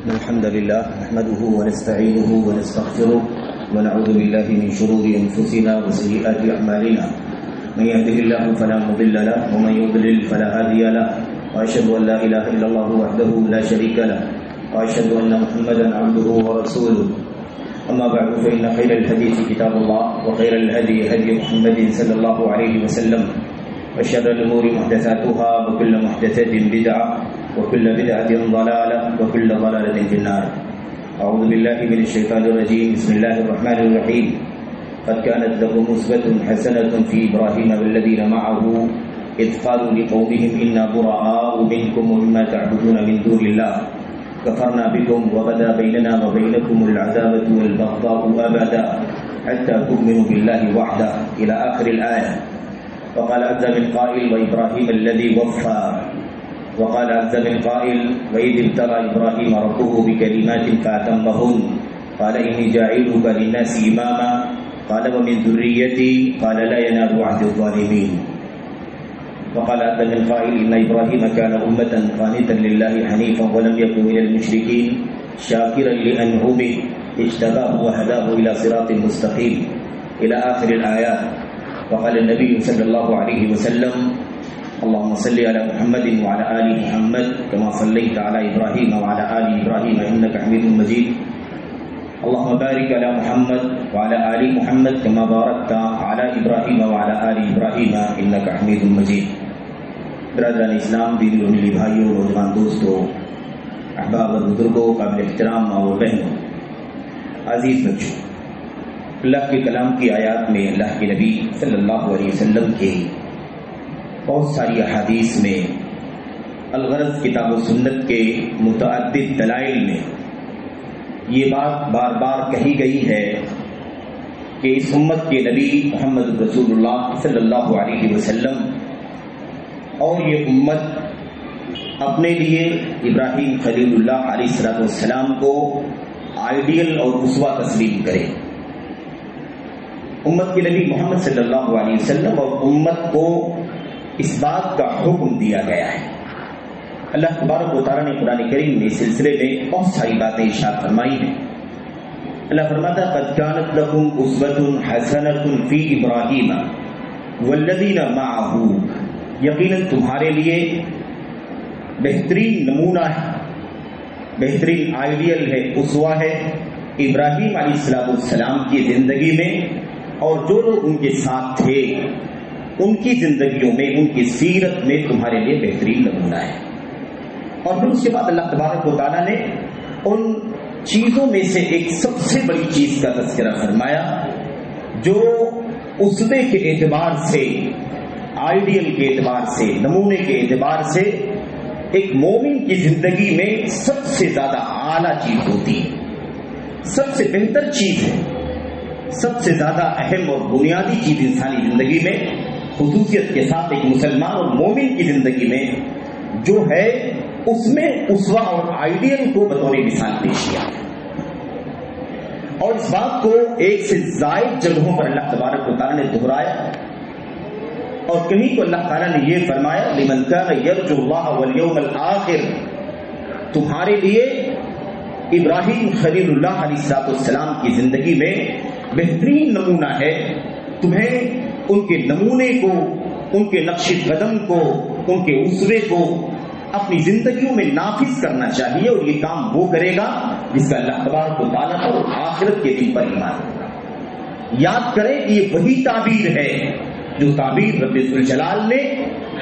الحمد لله نحمده ونستعينه ونستغفره ونعوذ بالله من شرور أنفسنا وسيئات أعمالنا من يهده الله فلا مضل له ومن يضلل فلا هادي له وأشهد أن لا إله إلا الله وحده لا شريك له وأشهد أن محمدا عبده ورسوله أما بعد فإن خير الحديث كتاب الله وخير الهدي هدي محمد صلى الله عليه وسلم وشر الأمور محدثاتها وكل محدثة بدعة وكل بدعة ضلالة وكل ضلالة في النار. أعوذ بالله من الشيطان الرجيم. بسم الله الرحمن الرحيم. قد كانت لكم أسوة حسنة في إبراهيم والذين معه إذ قالوا لقومهم إنا براء منكم ومما تعبدون من دون الله كفرنا بكم وبدا بيننا وبينكم العداوة والبغضاء أبدا حتى تؤمنوا بالله وحده إلى آخر الآية. وقال عز من قائل وإبراهيم الذي وفى. وقال عز من قائل وإذ ابتلى إبراهيم ربه بكلمات فأتمهن قال إني جاعلك للناس إماما قال ومن ذريتي قال لا ينال عهد الظالمين. وقال عز من قائل إن إبراهيم كان أمة قانتا لله حنيفا ولم يكن من المشركين شاكرا لأنعمه اجتباه وهداه إلى صراط مستقيم إلى آخر الآيات. وقال النبي صلى الله عليه وسلم اللهم صل على محمد وعلى آل محمد كما صليت على إبراهيم وعلى آل إبراهيم إنك حميد مجيد. اللهم بارك على محمد وعلى آل محمد كما باركت على إبراهيم وعلى آل إبراهيم إنك حميد مجيد. برادران اسلام، دینی اور ملی بھائیوں، نوجوان دوستوں، احباب اور بزرگوں، قابل احترام اور بہنوں، عزیز بچوں، اللہ کے کلام کی آیات میں اللہ کے نبی صلی اللہ علیہ وسلم کے بہت ساری احادیث میں الغرض کتاب و سنت کے متعدد دلائل میں یہ بات بار بار کہی گئی ہے کہ اس امت کے نبی محمد رسول اللہ صلی اللہ علیہ وسلم اور یہ امت اپنے لیے ابراہیم خلیل اللہ علیہ السلام کو آئیڈیل اور اسوہ تسلیم کرے. امت کے نبی محمد صلی اللہ علیہ وسلم اور امت کو اس بات کا حکم دیا گیا ہے. اللہ تبارک و تعالیٰ نے قرآن کریم میں اس سلسلے میں بہت ساری باتیں ارشاد فرمائی ہیں. اللہ فرماتا ہے قد كانت لكم أسوة حسنة في إبراهيم والذين معه، یقیناً تمہارے لیے بہترین نمونہ ہے، بہترین آئیڈیل ہے، اسوہ ہے ابراہیم علیہ السلام کی زندگی میں اور جو لوگ ان کے ساتھ تھے ان کی زندگیوں میں، ان کی سیرت میں تمہارے لیے بہترین نمونہ ہے. اور پھر اس کے بعد اللہ تبارک و تعالیٰ نے ان چیزوں میں سے ایک سب سے بڑی چیز کا تذکرہ فرمایا جو اسوے کے اعتبار سے، آئیڈیل کے اعتبار سے، نمونے کے اعتبار سے ایک مومن کی زندگی میں سب سے زیادہ اعلیٰ چیز ہوتی ہے، سب سے بہتر چیز ہے، سب سے زیادہ اہم اور بنیادی چیز انسانی زندگی میں، خصوصیت کے ساتھ ایک مسلمان اور مومن کی زندگی میں جو ہے، اس میں اسوہ اور آئیڈیل کو بطور مثال پیش کیا. اور اس بات کو ایک سے زائد جگہوں پر اللہ تبارک و تعالیٰ نے دہرایا، اور کہیں کو اللہ تعالیٰ نے یہ فرمایا لمن کان یرجو اللہ والیوم الآخر، تمہارے لیے ابراہیم خلیل اللہ علیہ السلام کی زندگی میں بہترین نمونہ ہے. تمہیں ان کے نمونے کو، ان کے نقش قدم کو، ان کے اسوے کو اپنی زندگیوں میں نافذ کرنا چاہیے، اور یہ کام وہ کرے گا جس کا اللہ تبارک و تعالیٰ اور آخرت کے دن پر ایمان. یاد کریں کہ یہ وہی تعبیر ہے جو تعبیر رب ذوالجلال نے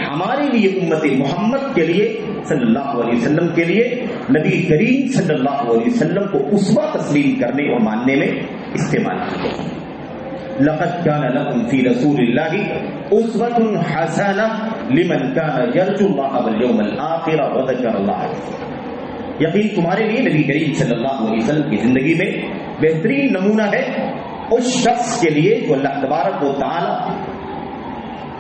ہمارے لیے امت محمد کے لیے صلی اللہ علیہ وسلم کے لیے نبی کریم صلی اللہ علیہ وسلم کو اسوہ تسلیم کرنے اور ماننے میں استعمال کی گئی. لقد كان لكم في رسول الله أسوة حسنة لمن كان يرجو الله واليوم الآخر وذكر الله. یقین تمہارے لیے نبی کریم صلی اللہ علیہ وسلم کی زندگی میں بہترین نمونہ ہے اس شخص کے لیے جو اللہ تبارک و تعالی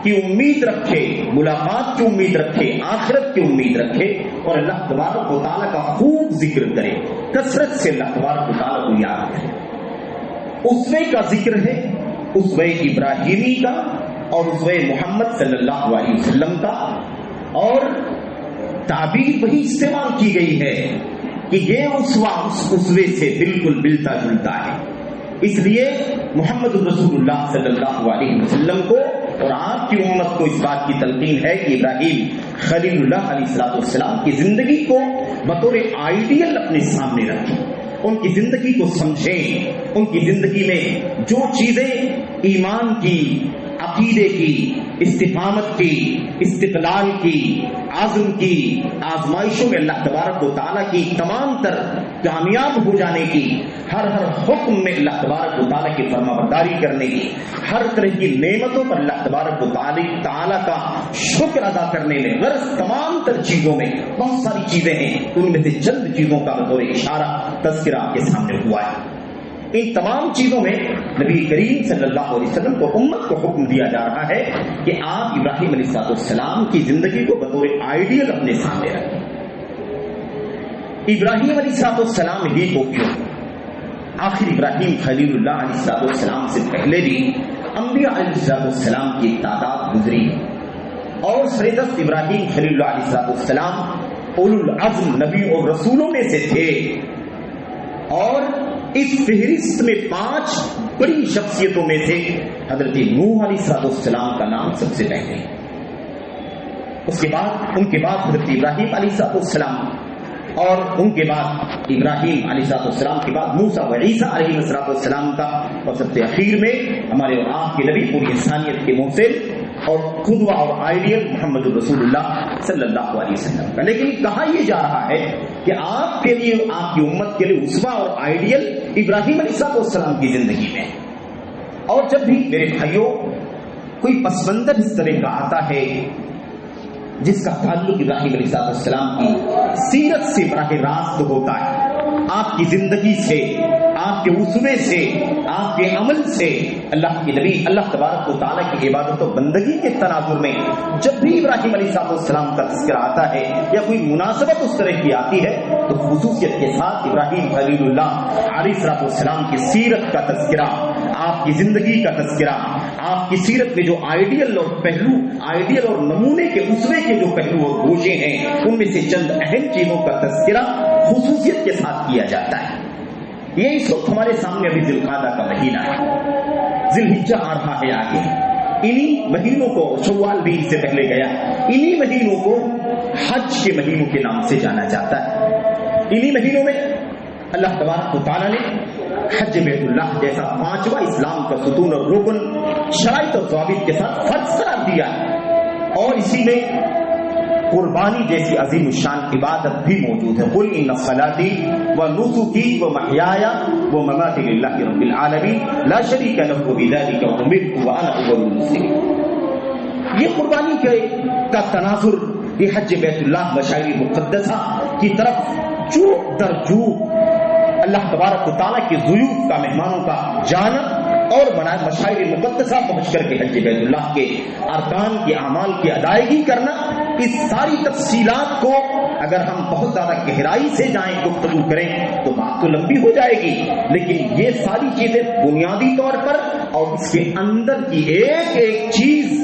کی امید رکھے، ملاقات کی امید رکھے، آخرت کی امید رکھے، اور اللہ تبارک و تعالی کا خوب ذکر کرے، کثرت سے اللہ تبارک و تعالی کو یاد کرے. اسوے کا ذکر ہے، اسوے ابراہیمی کا اور اسوے محمد صلی اللہ علیہ وسلم کا، اور تعبیر وہی استعمال کی گئی ہے کہ یہ اسوہ اس اسوے سے بالکل ملتا جلتا ہے. اس لیے محمد رسول اللہ صلی اللہ علیہ وسلم کو اور آپ کی امت کو اس بات کی تلقین ہے کہ ابراہیم خلیل اللہ علیہ السلام کی زندگی کو بطور آئیڈیل اپنے سامنے رکھیں، ان کی زندگی کو سمجھیں، ان کی زندگی میں جو چیزیں ایمان کی، عقیدے کی، استقامت کی، استقلال کی، عزم کی، آزمائشوں میں اللہ تبارک و تعالیٰ کی تمام تر کامیاب ہو جانے کی، ہر حکم میں اللہ تبارک و تعالیٰ کی فرما برداری کرنے کی، ہر طرح کی نعمتوں پر اللہ تبارک و تعالیٰ کا شکر ادا کرنے میں، غرض تمام تر چیزوں میں بہت ساری چیزیں ہیں، ان میں سے چند چیزوں کا بطور اشارہ تذکرہ آپ کے سامنے ہوا ہے. ان تمام چیزوں میں نبی کریم صلی اللہ علیہ وسلم کو امت کو حکم دیا جا رہا ہے کہ آپ ابراہیم علیہ السلام کی زندگی کو بطور آئیڈیل اپنے سامنے رکھیں. ابراہیم علیہ السلام ہی کو کیوں؟ آخر ابراہیم خلیل اللہ علیہ السلام سے پہلے بھی انبیاء علیہ السلام کی تعداد گزری اور سردست ابراہیم خلیل اللہ علیہ السلام اولو العزم نبی اور رسولوں میں سے تھے، اور اس فہرست میں 5 بڑی شخصیتوں میں سے حضرت نوح علیہ السلام کا نام سب سے پہلے، اس کے بعد ان کے بعد حضرت ابراہیم علیہ السلام، اور ان کے بعد ابراہیم علیہ السلام کے بعد موسیٰ و عیسیٰ علیہ السلام کا، اور سب سے اخیر میں ہمارے اور آپ کے نبی پوری انسانیت کے محسن اور قدوہ اور آئیڈیل محمد رسول اللہ صلی اللہ علیہ وسلم کا. لیکن کہا یہ جا رہا ہے کہ آپ کے لیے، آپ کی امت کے لیے اسوہ اور آئیڈیل ابراہیم علیہ السلام کی زندگی میں. اور جب بھی میرے بھائیوں کوئی پس منظر اس طرح کا آتا ہے جس کا تعلق ابراہیم علیہ السلام کی سیرت سے براہ راست ہوتا ہے، آپ کی زندگی سے، آپ کے اسوے سے، آپ کے عمل سے، اللہ کے نبی اللہ تبارک و تعالیٰ کی عبادت و بندگی کے تناظر میں جب بھی ابراہیم علیہ السلام کا تذکرہ آتا ہے یا کوئی مناسبت اس طرح کی آتی ہے تو خصوصیت کے ساتھ ابراہیم خلیل اللہ علیہ السلام کی سیرت کا تذکرہ، آپ کی زندگی کا تذکرہ، آپ کی سیرت میں جو آئیڈیل اور پہلو، آئیڈیل اور نمونے کے اسوے کے جو پہلو اور گوشے ہیں ان میں سے چند اہم چیزوں کا تذکرہ خصوصیت کے ساتھ کیا جاتا ہے. یہ اس وقت ہمارے سامنے ابھی ذی القعدہ کا مہینہ ہے، ذی الحجہ آ رہا ہے آگے، انہی مہینوں کو، شوال بھی اس سے پہلے گیا، انہی مہینوں کو حج کے مہینوں کے نام سے جانا جاتا ہے. انہی مہینوں میں اللہ تبارک و تعالیٰ نے حج بیت اللہ جیسا 5واں اسلام کا ستون اور رکن شرائط اور ضوابط کے ساتھ فرض قرار دیا ہے، اور اسی میں قربانی جیسی عظیم الشان عبادت بھی موجود ہے. قل ان صلاتی و نسکی و محیای و مماتی للہ رب العالمین لا شریک لہ بذلک امرت وانا اول المسلمین. یہ قربانی کا تناظر، یہ حج بیت اللہ مشاعر مقدسہ کی طرف جو در جو اللہ تبارک و تعالیٰ کے ضیوف کا، مہمانوں کا جانا اور مشاعر مقدسہ پہنچ کر کے حج بیت اللہ کے ارکان کے اعمال کی ادائیگی کرنا، اس ساری تفصیلات کو اگر ہم بہت زیادہ گہرائی سے جائیں، گفتگو کریں تو بات تو لمبی ہو جائے گی، لیکن یہ ساری چیزیں بنیادی طور پر اور اس کے اندر کی ایک ایک چیز،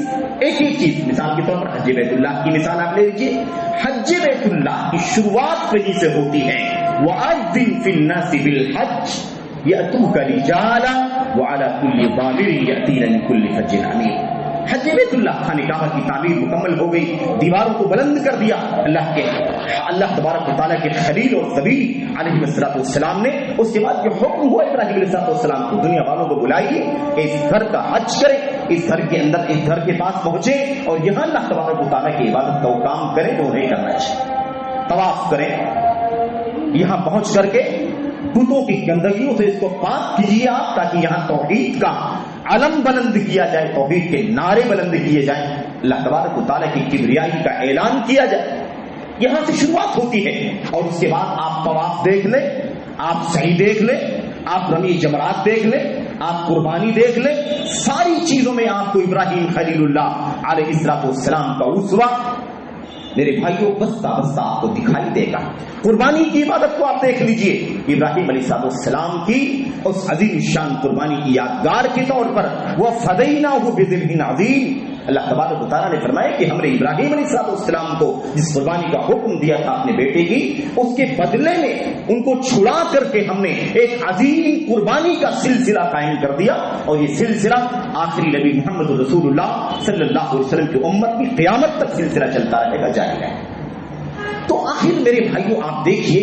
مثال کے طور پر حج بیت اللہ کی مثال آپ لے لیجیے. حج بیت اللہ کی شروعات کہیں سے ہوتی ہے، وَأَذِّن فِي النَّاسِ بِالْحَجِّ يَأْتُوكَ رِجَالًا وَعَلَى كُلِّ ضَامِرٍ يَأْتِينَ مِنْ كُلِّ فَجٍّ عَمِيقٍ. حج بیت اللہ خانہ کعبہ کی تعمیر مکمل ہو گئی، دیواروں کو بلند کر دیا اللہ تبارک و تعالیٰ کے خلیل اور ذلیل علیہ السلام نے. اس کے بعد جو حکم ہوا ابراہیم علیہ السلام کو، دنیا والوں کو بلائیے، اس گھر کا حج کریں، اس گھر کے اندر، اس گھر کے پاس پہنچے اور یہاں اللہ تبارک و تعالیٰ کی عبادت کا وہ کام کریں جو انہیں کرنا چاہیے. طواف کریں، یہاں پہنچ کر کے بتوں کی گندگیوں سے اس کو پاک کیجیے آپ، تاکہ یہاں توحید کا علم بلند کیا جائے، توحید کے نعرے بلند کیے جائیں، اللہ تبارک و تعالیٰ کی کبریائی کا اعلان کیا جائے. یہاں سے شروعات ہوتی ہے، اور اس کے بعد آپ طواف دیکھ لیں، آپ سعی دیکھ لیں، آپ رمی جمرات دیکھ لیں، آپ قربانی دیکھ لیں، ساری چیزوں میں آپ کو ابراہیم خلیل اللہ علیہ السلام کا اسوہ میرے بھائیوں بستا بستا آپ کو دکھائی دے گا. قربانی کی عبادت کو آپ دیکھ لیجئے، ابراہیم علیہ السلام کی اس عظیم شان قربانی کی یادگار کے طور پر وَفَدَيْنَاهُ بِذِبْحٍ عَظِيمٍ، اللہ تبارک و تعالیٰ نے فرمایا کہ ہم نے ابراہیم علیہ السلام کو جس قربانی کا حکم دیا تھا اپنے بیٹے کی، اس کے بدلے میں ان کو چھڑا کر کے ہم نے ایک عظیم قربانی کا سلسلہ قائم کر دیا، اور یہ سلسلہ آخری نبی محمد رسول اللہ صلی اللہ علیہ وسلم کی امت کی قیامت تک سلسلہ چلتا رہے گا، جاری رہے گا۔ تو آخر میرے بھائیوں آپ دیکھیے،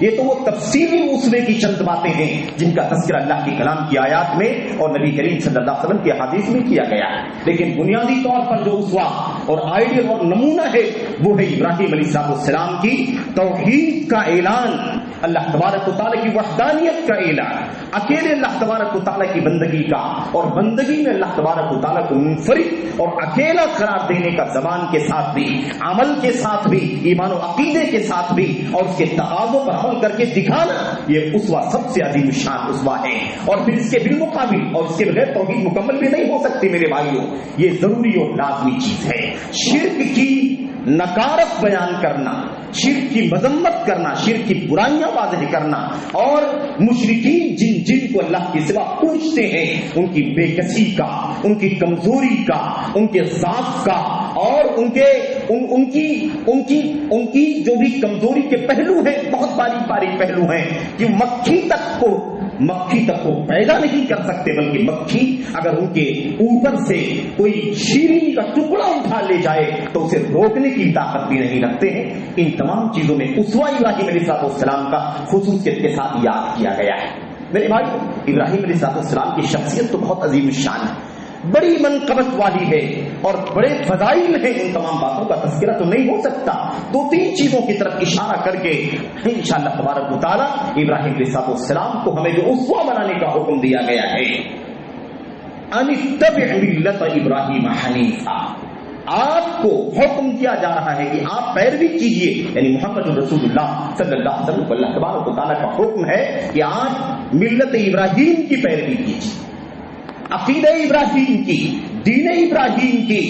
یہ تو وہ تفصیلی اسوے کی چند باتیں ہیں جن کا تذکرہ اللہ کی کلام کی آیات میں اور نبی کریم صلی اللہ علیہ وسلم کی احادیث میں کیا گیا ہے، لیکن بنیادی طور پر جو اسوہ اور آئیڈیل اور نمونہ ہے وہ ہے ابراہیم علیہ السلام کی توحید کا اعلان، اللہ تبارک و تعالیٰ کی وحدانیت کا اعلان، اکیلے اللہ تبارک و تعالیٰ کی بندگی کا، اور بندگی میں اللہ تبارک و تعالیٰ کو منفرد اور اکیلا قرار دینے کا، زبان کے ساتھ بھی، عمل کے ساتھ بھی، ایمان و عقیدے کے ساتھ بھی، اور اس کے تقاضوں پر عمل کر کے دکھانا، یہ اسوہ سب سے عظیم الشان اسوہ ہے۔ اور پھر اس کے بالمقابل اور اس کے بغیر توحید مکمل بھی نہیں ہو سکتی میرے بھائیوں، یہ ضروری اور لازمی چیز ہے۔ شرک کی نکارت بیان کرنا، شرک کی مذمت کرنا، شرک کی برائیاں واضح کرنا، اور مشرکین جن کو اللہ کے سوا پوچھتے ہیں ان کی بے کسی کا، ان کی کمزوری کا، ان کے ضعف کا، اور ان کی جو بھی کمزوری کے پہلو ہیں، بہت باریک باریک پہلو ہیں کہ مکھی تک کو پیدا نہیں کر سکتے، بلکہ مکھی اگر ان کے اوپر سے کوئی شیرینی کا ٹکڑا اٹھا لے جائے تو اسے روکنے کی طاقت بھی نہیں رکھتے ہیں۔ ان تمام چیزوں میں اسوہ ابراہیم علیہ السلام کا خصوصیت کے ساتھ یاد کیا گیا ہے۔ میرے بھائی، ابراہیم علیہ السلام کی شخصیت تو بہت عظیم الشان ہے، بڑی منقبت والی ہے، اور بڑے فضائل ہیں، ان تمام باتوں کا تذکرہ تو نہیں ہو سکتا۔ دو تین چیزوں کی طرف اشارہ کر کے انشاءاللہ تبارک و تعالیٰ ابراہیم علیہ السلام کو ہمیں جو اسوہ بنانے کا حکم دیا گیا ہے، ان اتبع ملت ابراہیم حنیفا، آپ کو حکم دیا جا رہا ہے کہ آپ پیروی کیجیے، یعنی محمد رسول اللہ صلی اللہ علیہ وسلم کو اللہ تبارک و تعالیٰ کا حکم ہے کہ آپ ملت ابراہیم کی پیروی کیجیے، عقیدہ ابراہیم کی، دین ابراہیم کی،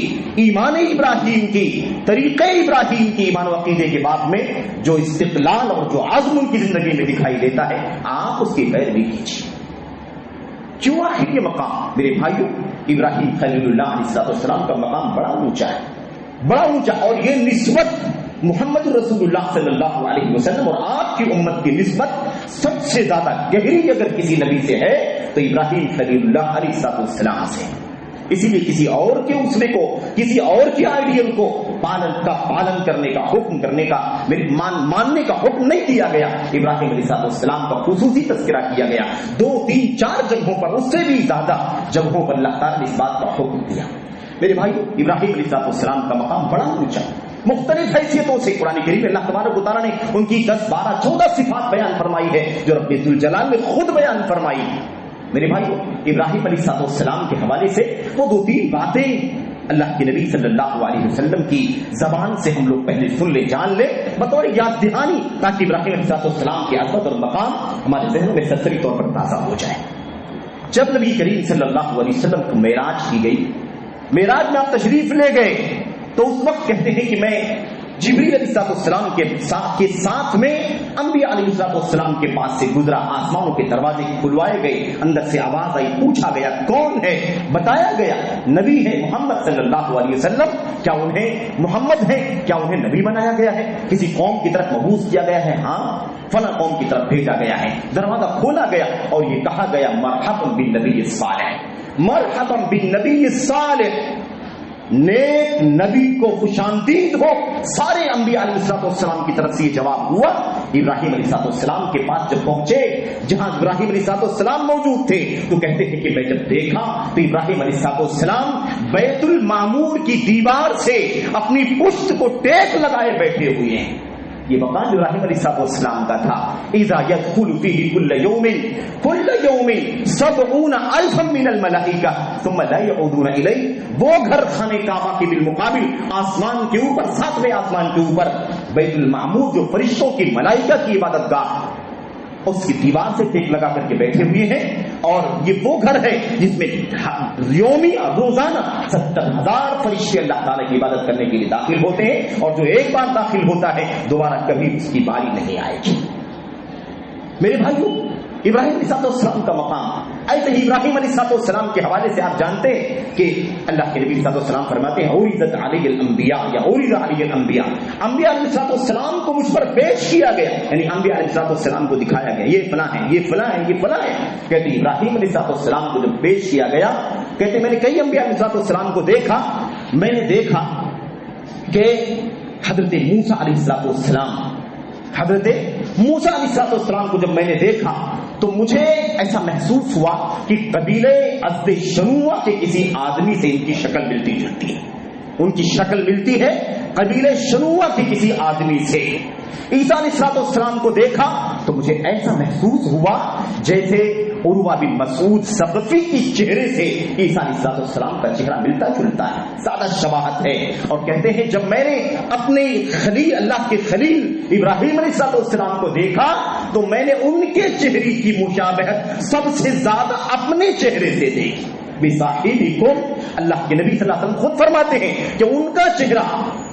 ایمان ابراہیم کی، طریقہ ابراہیم کی، ایمان و عقیدے کے بعد میں جو استقلال اور جو عزم ان کی زندگی میں دکھائی دیتا ہے، آپ اس کی پیروی کیجیے۔ کیوں؟ آخر یہ مقام میرے بھائیوں، ابراہیم خلیل اللہ علیہ السلام کا مقام بڑا اونچا ہے، بڑا اونچا، اور یہ نسبت محمد رسول اللہ صلی اللہ علیہ وسلم اور آپ کی امت کی نسبت سب سے زیادہ گہری اگر کسی نبی سے ہے تو ابراہیم خلیل اللہ علیہ السلام سے۔ اسی لیے کسی اور کے اسوے کو، کسی اور کے آئیڈیل کو پالن کرنے کا، حکم کرنے کا، ماننے کا حکم نہیں دیا گیا۔ ابراہیم علیہ السلام کا خصوصی تذکرہ کیا گیا، 2 3 4 جگہوں پر، اس سے بھی زیادہ جگہوں پر اللہ تعالیٰ نے اس بات کا حکم دیا۔ میرے بھائی، ابراہیم علیہ السلام کا مقام بڑا اونچا، مختلف حیثیتوں سے قرآن کریم میں اللہ تبارک و تعالیٰ نے ان کی 10 12 14 صفات بیان فرمائی ہے جو رب ذوالجلال نے خود بیان فرمائی۔ میرے بھائی، ابراہیم علیہ السلام کے حوالے سے وہ 2 3 باتیں اللہ کے نبی صلی اللہ علیہ وسلم کی زبان سے ہم لوگ پہلے سن لیں، جان لیں بطور یاد دہانی، تاکہ ابراہیم علیہ السلام کی عظمت اور مقام ہمارے ذہنوں میں سرسری طور پر تازہ ہو جائے۔ جب نبی کریم صلی اللہ علیہ وسلم کو معراج کی گئی، معراج میں آپ تشریف لے گئے، تو اس وقت کہتے ہیں کہ میں جبریل علیہ السلام کے ساتھ میں انبیاء علیہ السلام کے پاس سے گزرا، آسمانوں کے دروازے کھلوائے گئے، اندر سے آواز آئی، پوچھا گیا کون ہے، بتایا گیا نبی ہے محمد صلی اللہ علیہ وسلم۔ کیا انہیں محمد ہے، کیا انہیں نبی بنایا گیا ہے، کسی قوم کی طرف مبعوث کیا گیا ہے؟ ہاں، فلاں قوم کی طرف بھیجا گیا ہے۔ دروازہ کھولا گیا اور یہ کہا گیا مرحبا بالنبی الصالح، مرحبا بالنبی الصالح، نیک نبی کو خوش آمدید ہو۔ سارے انبیاء علیہ السلام کی طرف سے یہ جواب ہوا۔ ابراہیم علیہ السلام کے پاس جب پہنچے، جہاں ابراہیم علیہ السلام موجود تھے، تو کہتے ہیں کہ میں جب دیکھا تو ابراہیم علیہ السلام بیت المعمور کی دیوار سے اپنی پشت کو ٹیک لگائے بیٹھے ہوئے ہیں۔ یہ مقام ابراہیم علیہ السلام کا تھا۔ اذا يدخل فيه كل يوم 70,000 من الملائکہ ثم لا يعودون الیہ، وہ گھر خانہ کعبہ کے بالمقابل آسمان کے اوپر، 7ویں آسمان کے اوپر بیت المعمور جو فرشتوں کی، ملائکہ کی عبادت گاہ، اس کی دیوار سے ٹیک لگا کر کے بیٹھے ہوئے ہیں۔ اور یہ وہ گھر ہے جس میں یومی روزانہ 70,000 فرشتے اللہ تعالیٰ کی عبادت کرنے کے لیے داخل ہوتے ہیں، اور جو ایک بار داخل ہوتا ہے دوبارہ کبھی اس کی باری نہیں آئے گی۔ میرے بھائیوں، ابراہیم علیہ السلام کا مقام ایسے ہی ابراہیم علیہ السلام کے حوالے سے آپ جانتے ہیں کہ اللہ کے نبی صلی اللہ علیہ وسلم فرماتے ہیں عرضت علی الانبیاء یا عرض علی الانبیاء، انبیاء علیہ السلام کو مجھ پر پیش کیا گیا، یعنی انبیاء علیہ السلام کو دکھایا گیا یہ فلاں ہے، یہ فلاں ہے، یہ فلاں ہے۔ کہتے ابراہیم علیہ السلام کو جب پیش کیا گیا، کہتے میں نے کئی انبیاء علیہ السلام کو دیکھا، میں نے دیکھا کہ حضرت موسیٰ علیہ السلام، حضرت موسیٰ علیہ السلام کو جب میں نے دیکھا تو مجھے ایسا محسوس ہوا کہ قبیلے ازد شنوع کے کسی آدمی سے ان کی شکل ملتی جلتی ہے، ان کی شکل ملتی ہے قبیلے شنوع کے کسی آدمی سے۔ عیسیٰ علیہ السلام کو دیکھا تو مجھے ایسا محسوس ہوا جیسے عروہ بن مسعود ثقفی کی چہرے سے عیسیٰ علیہ السلام کا چہرہ ملتا جلتا ہے، زیادہ شباہت ہے۔ اور کہتے ہیں جب میں نے اپنے خلیل، اللہ کے خلیل ابراہیم علیہ السلام کو دیکھا تو میں نے ان کے چہرے کی مشابہت سب سے زیادہ اپنے چہرے سے دیکھی۔ بصاحبکم، اللہ کے نبی صلی اللہ علیہ وسلم خود فرماتے ہیں کہ ان کا چہرہ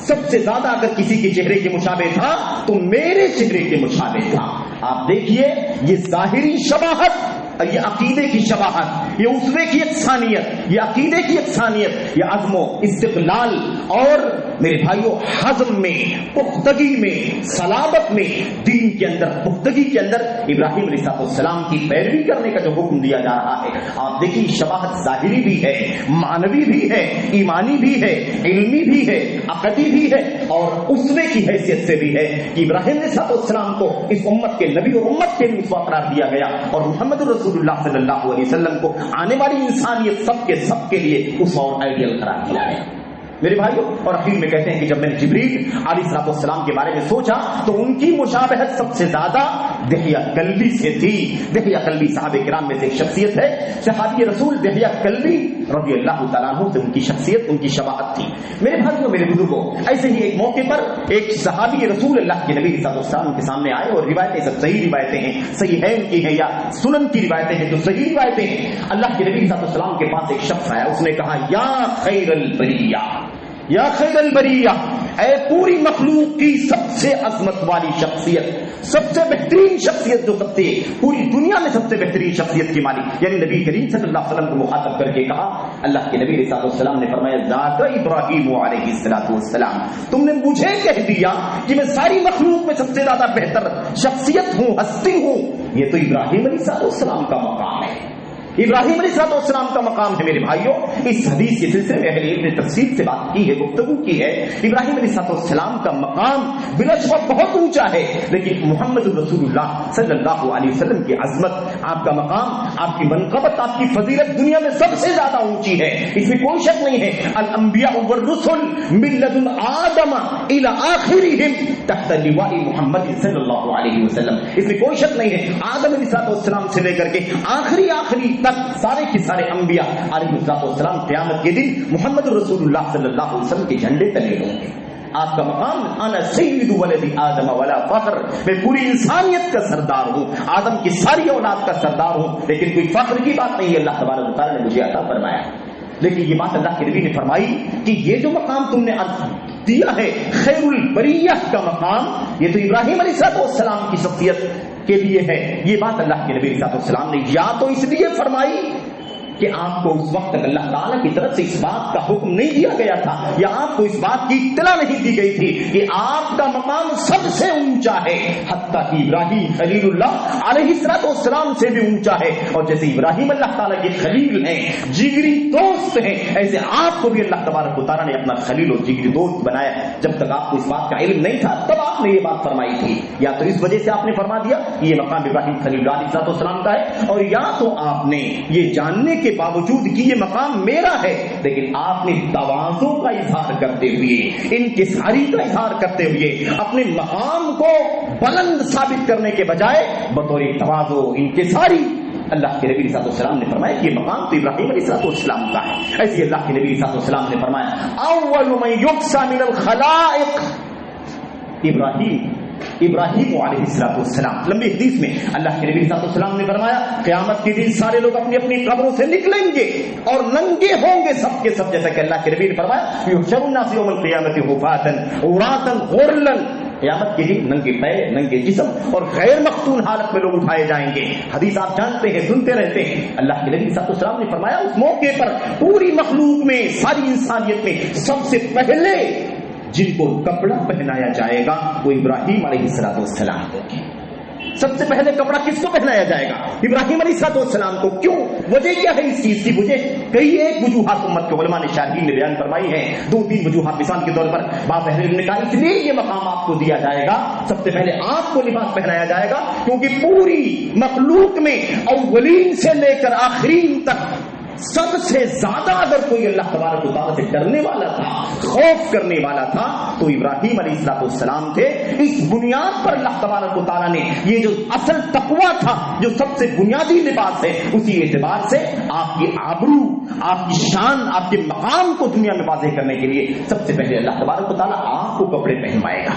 سب سے زیادہ اگر کسی کے چہرے کے مشابہ تھا تو میرے چہرے کے مشابہ تھا۔ آپ دیکھیے یہ ظاہری شباہت، یہ عقیدے کی شباہت، یہ اسوے کی یکسانیت، یہ عقیدے کی یکسانیت، یہ عزم و استقلال اور میرے بھائیوں حزم میں، پختگی میں، صلابت میں، دین کے اندر پختگی کے اندر ابراہیم علیہ السلام کی پیروی کرنے کا جو حکم دیا جا رہا ہے، آپ دیکھیے شباہت ظاہری بھی ہے، معنوی بھی ہے، ایمانی بھی ہے، علمی بھی ہے، عقدی بھی ہے اور اسوے کی حیثیت سے بھی ہے کہ ابراہیم علیہ السلام کو اس امت کے نبی اور امت کے اسوہ قرار دیا گیا اور محمد رسول اللہ صلی اللہ علیہ وسلم کو آنے والی انسانیت سب کے لیے اسوہ اور آئیڈیل قرار دیا گیا۔ میرے بھائیوں، اور اخیر میں کہتے ہیں کہ جب میں نے جبریل علیہ السلام کے بارے میں سوچا تو ان کی مشابہت سب سے زیادہ دحیہ کلبی سے تھی۔ دحیہ کلبی صحابہ کرام میں سے ایک شخصیت ہے، صحابی رسول دحیہ کلبی رضی اللہ تعالیٰ عنہ سے ان کی شخصیت، ان کی شباہت تھی۔ میرے بھائیوں، میرے بزرگوں، ایسے ہی ایک موقع پر ایک صحابی رسول اللہ کے نبی صلی اللہ علیہ وسلم کے سامنے آئے اور روایتیں سب صحیح روایتیں ہیں، صحیح ہے ان کی ہیں یا سنن کی روایتیں ہیں جو صحیح روایتیں ہیں۔ اللہ کے نبی صلی اللہ علیہ وسلم کے پاس ایک شخص آیا، اس نے کہا یا خیر البریہ، یا خیر البریہ، اے پوری مخلوق کی سب سے عظمت والی شخصیت، سب سے بہترین شخصیت، جو سب سے پوری دنیا میں سب سے بہترین شخصیت کی مالک، یعنی نبی کریم صلی اللہ علیہ وسلم کو مخاطب کر کے کہا۔ اللہ کے نبی علیہ السلام نے فرمایا ذات ابراہیم علیہ السلام، تم نے مجھے کہہ دیا کہ میں ساری مخلوق میں سب سے زیادہ بہتر شخصیت ہوں، ہستی ہوں۔ یہ تو ابراہیم علیہ السلام کا مقام ہے، ابراہیم علیہ السلام کا مقام ہے۔ میرے بھائیوں، اس حدیث کے سلسلے میں اہل علم نے تفصیل سے بات کی ہے، گفتگو کی ہے۔ ابراہیم علیہ السلام کا مقام بلا شبہ بہت اونچا ہے، لیکن محمد رسول اللہ صلی اللہ علیہ وسلم کی عظمت، آپ کا مقام، آپ کی منقبت، آپ کی فضیلت دنیا میں سب سے زیادہ اونچی ہے، اس میں کوئی شک نہیں ہے۔ الانبیاء والرسل من لدن آدم الى آخرهم تحت لواء محمد صلی اللہ علیہ وسلم، اس میں کوئی شک نہیں ہے۔ آدم علیہ السلام سے لے کر کے آخری سارے کے سارے انبیاء علیہ السلام قیامت کے دن محمد رسول اللہ صلی اللہ علیہ وسلم کے جھنڈے تلے ہوں گے۔ آپ کا مقام انا سید ولد آدم ولا فخر، میں پوری انسانیت کا سردار ہوں، آدم کی ساری اولاد کا سردار ہوں، لیکن کوئی فخر کی بات نہیں ہے، اللہ تبارک و تعالیٰ نے مجھے عطا فرمایا۔ لیکن یہ بات اللہ کے نبی نے فرمائی کہ یہ جو مقام تم نے دیا ہے خیر البریہ کا مقام، یہ تو ابراہیم علیہ السلام کی شخصیت کے لیے ہے۔ یہ بات اللہ کے نبی علیہ السلام نے یا تو اس لیے فرمائی کہ آپ کو اس وقت تک اللہ تعالیٰ کی طرف سے اس بات کا حکم نہیں دیا گیا تھا، یا آپ کو اس بات کی اطلاع نہیں دی گئی تھی کہ آپ کا مقام سب سے اونچا ہے، حتیٰ کہ ابراہیم خلیل اللہ علیہ السلام سے بھی اونچا ہے، اور جیسے ابراہیم اللہ تعالیٰ کے خلیل ہیں، جگری دوست ہیں، ایسے آپ کو بھی اللہ تبارک و تعالیٰ نے اپنا خلیل اور جگری دوست بنایا۔ جب تک آپ کو اس بات کا علم نہیں تھا تب آپ نے یہ بات فرمائی تھی، یا تو اس وجہ سے آپ نے فرما دیا کہ یہ مقام ابراہیم خلیل اللہ علیہ السلام کا ہے، اور یا تو آپ نے یہ جاننے کے باوجود کہ یہ مقام میرا ہے، لیکن آپ نے تواضع کا اظہار کرتے ہوئے، انکساری کا اظہار کرتے ہوئے اپنے مقام کو بلند ثابت کرنے کے بجائے بطور تواضع انکساری اللہ کے نبی صلی اللہ علیہ وسلم نے فرمایا کہ یہ مقام تو ابراہیم علیہ السلام کا ہے۔ ایسے اللہ کے نبی صلی اللہ علیہ وسلم نے فرمایا اول من یقصى من الخلائق ابراہیم علیہ السلام۔ لمبی حدیث میں اللہ کے نبی صلی اللہ علیہ وسلم نے فرمایا قیامت کے دن سارے لوگ اپنی اپنی قبروں سے نکلیں گے اور ننگے ہوں گے سب کے سب، جیسا کہ اللہ کے نبی نے فرمایا یحشر الناس یوم القیامۃ حفاۃ عراۃ غرلا، قیامت کے دن ننگے پیر ننگے جسم اور غیر مختون حالت میں لوگ اٹھائے جائیں گے. حدیث آپ جانتے ہیں, سنتے رہتے ہیں. اللہ کے نبی صلی اللہ علیہ وسلم نے فرمایا اس موقع پر پوری مخلوق میں, ساری انسانیت میں سب سے پہلے جن کو کپڑا پہنایا جائے گا وہ ابراہیم علیہ السلام ہوں گے. سب سے پہلے کپڑا کس کو پہنایا جائے گا؟ ابراہیم علیہ السلام کو. کیوں؟ وجہ کیا ہے اس چیز کی؟ وجہ کئی ایک وجوہات امت کے علماء نے شارحین نے بیان فرمائی ہیں. 2-3 وجوہات مثال کے طور پر بعض اہل علم نے کہا اس لیے یہ مقام آپ کو دیا جائے گا, سب سے پہلے آپ کو لباس پہنایا جائے گا, کیونکہ پوری مخلوق میں اولین سے لے کر آخرین تک سب سے زیادہ اگر کوئی اللہ تبارک و تعالیٰ سے ڈرنے والا تھا, خوف کرنے والا تھا, تو ابراہیم علیہ السلام تھے. اس بنیاد پر اللہ تبارک و تعالیٰ نے یہ جو اصل تقویٰ تھا, جو سب سے بنیادی لباس ہے, اسی اعتبار سے آپ کی آبرو, آپ کی شان, آپ کے مقام کو دنیا میں واضح کرنے کے لیے سب سے پہلے اللہ تبارک و تعالیٰ آپ کو کپڑے پہنوائے گا.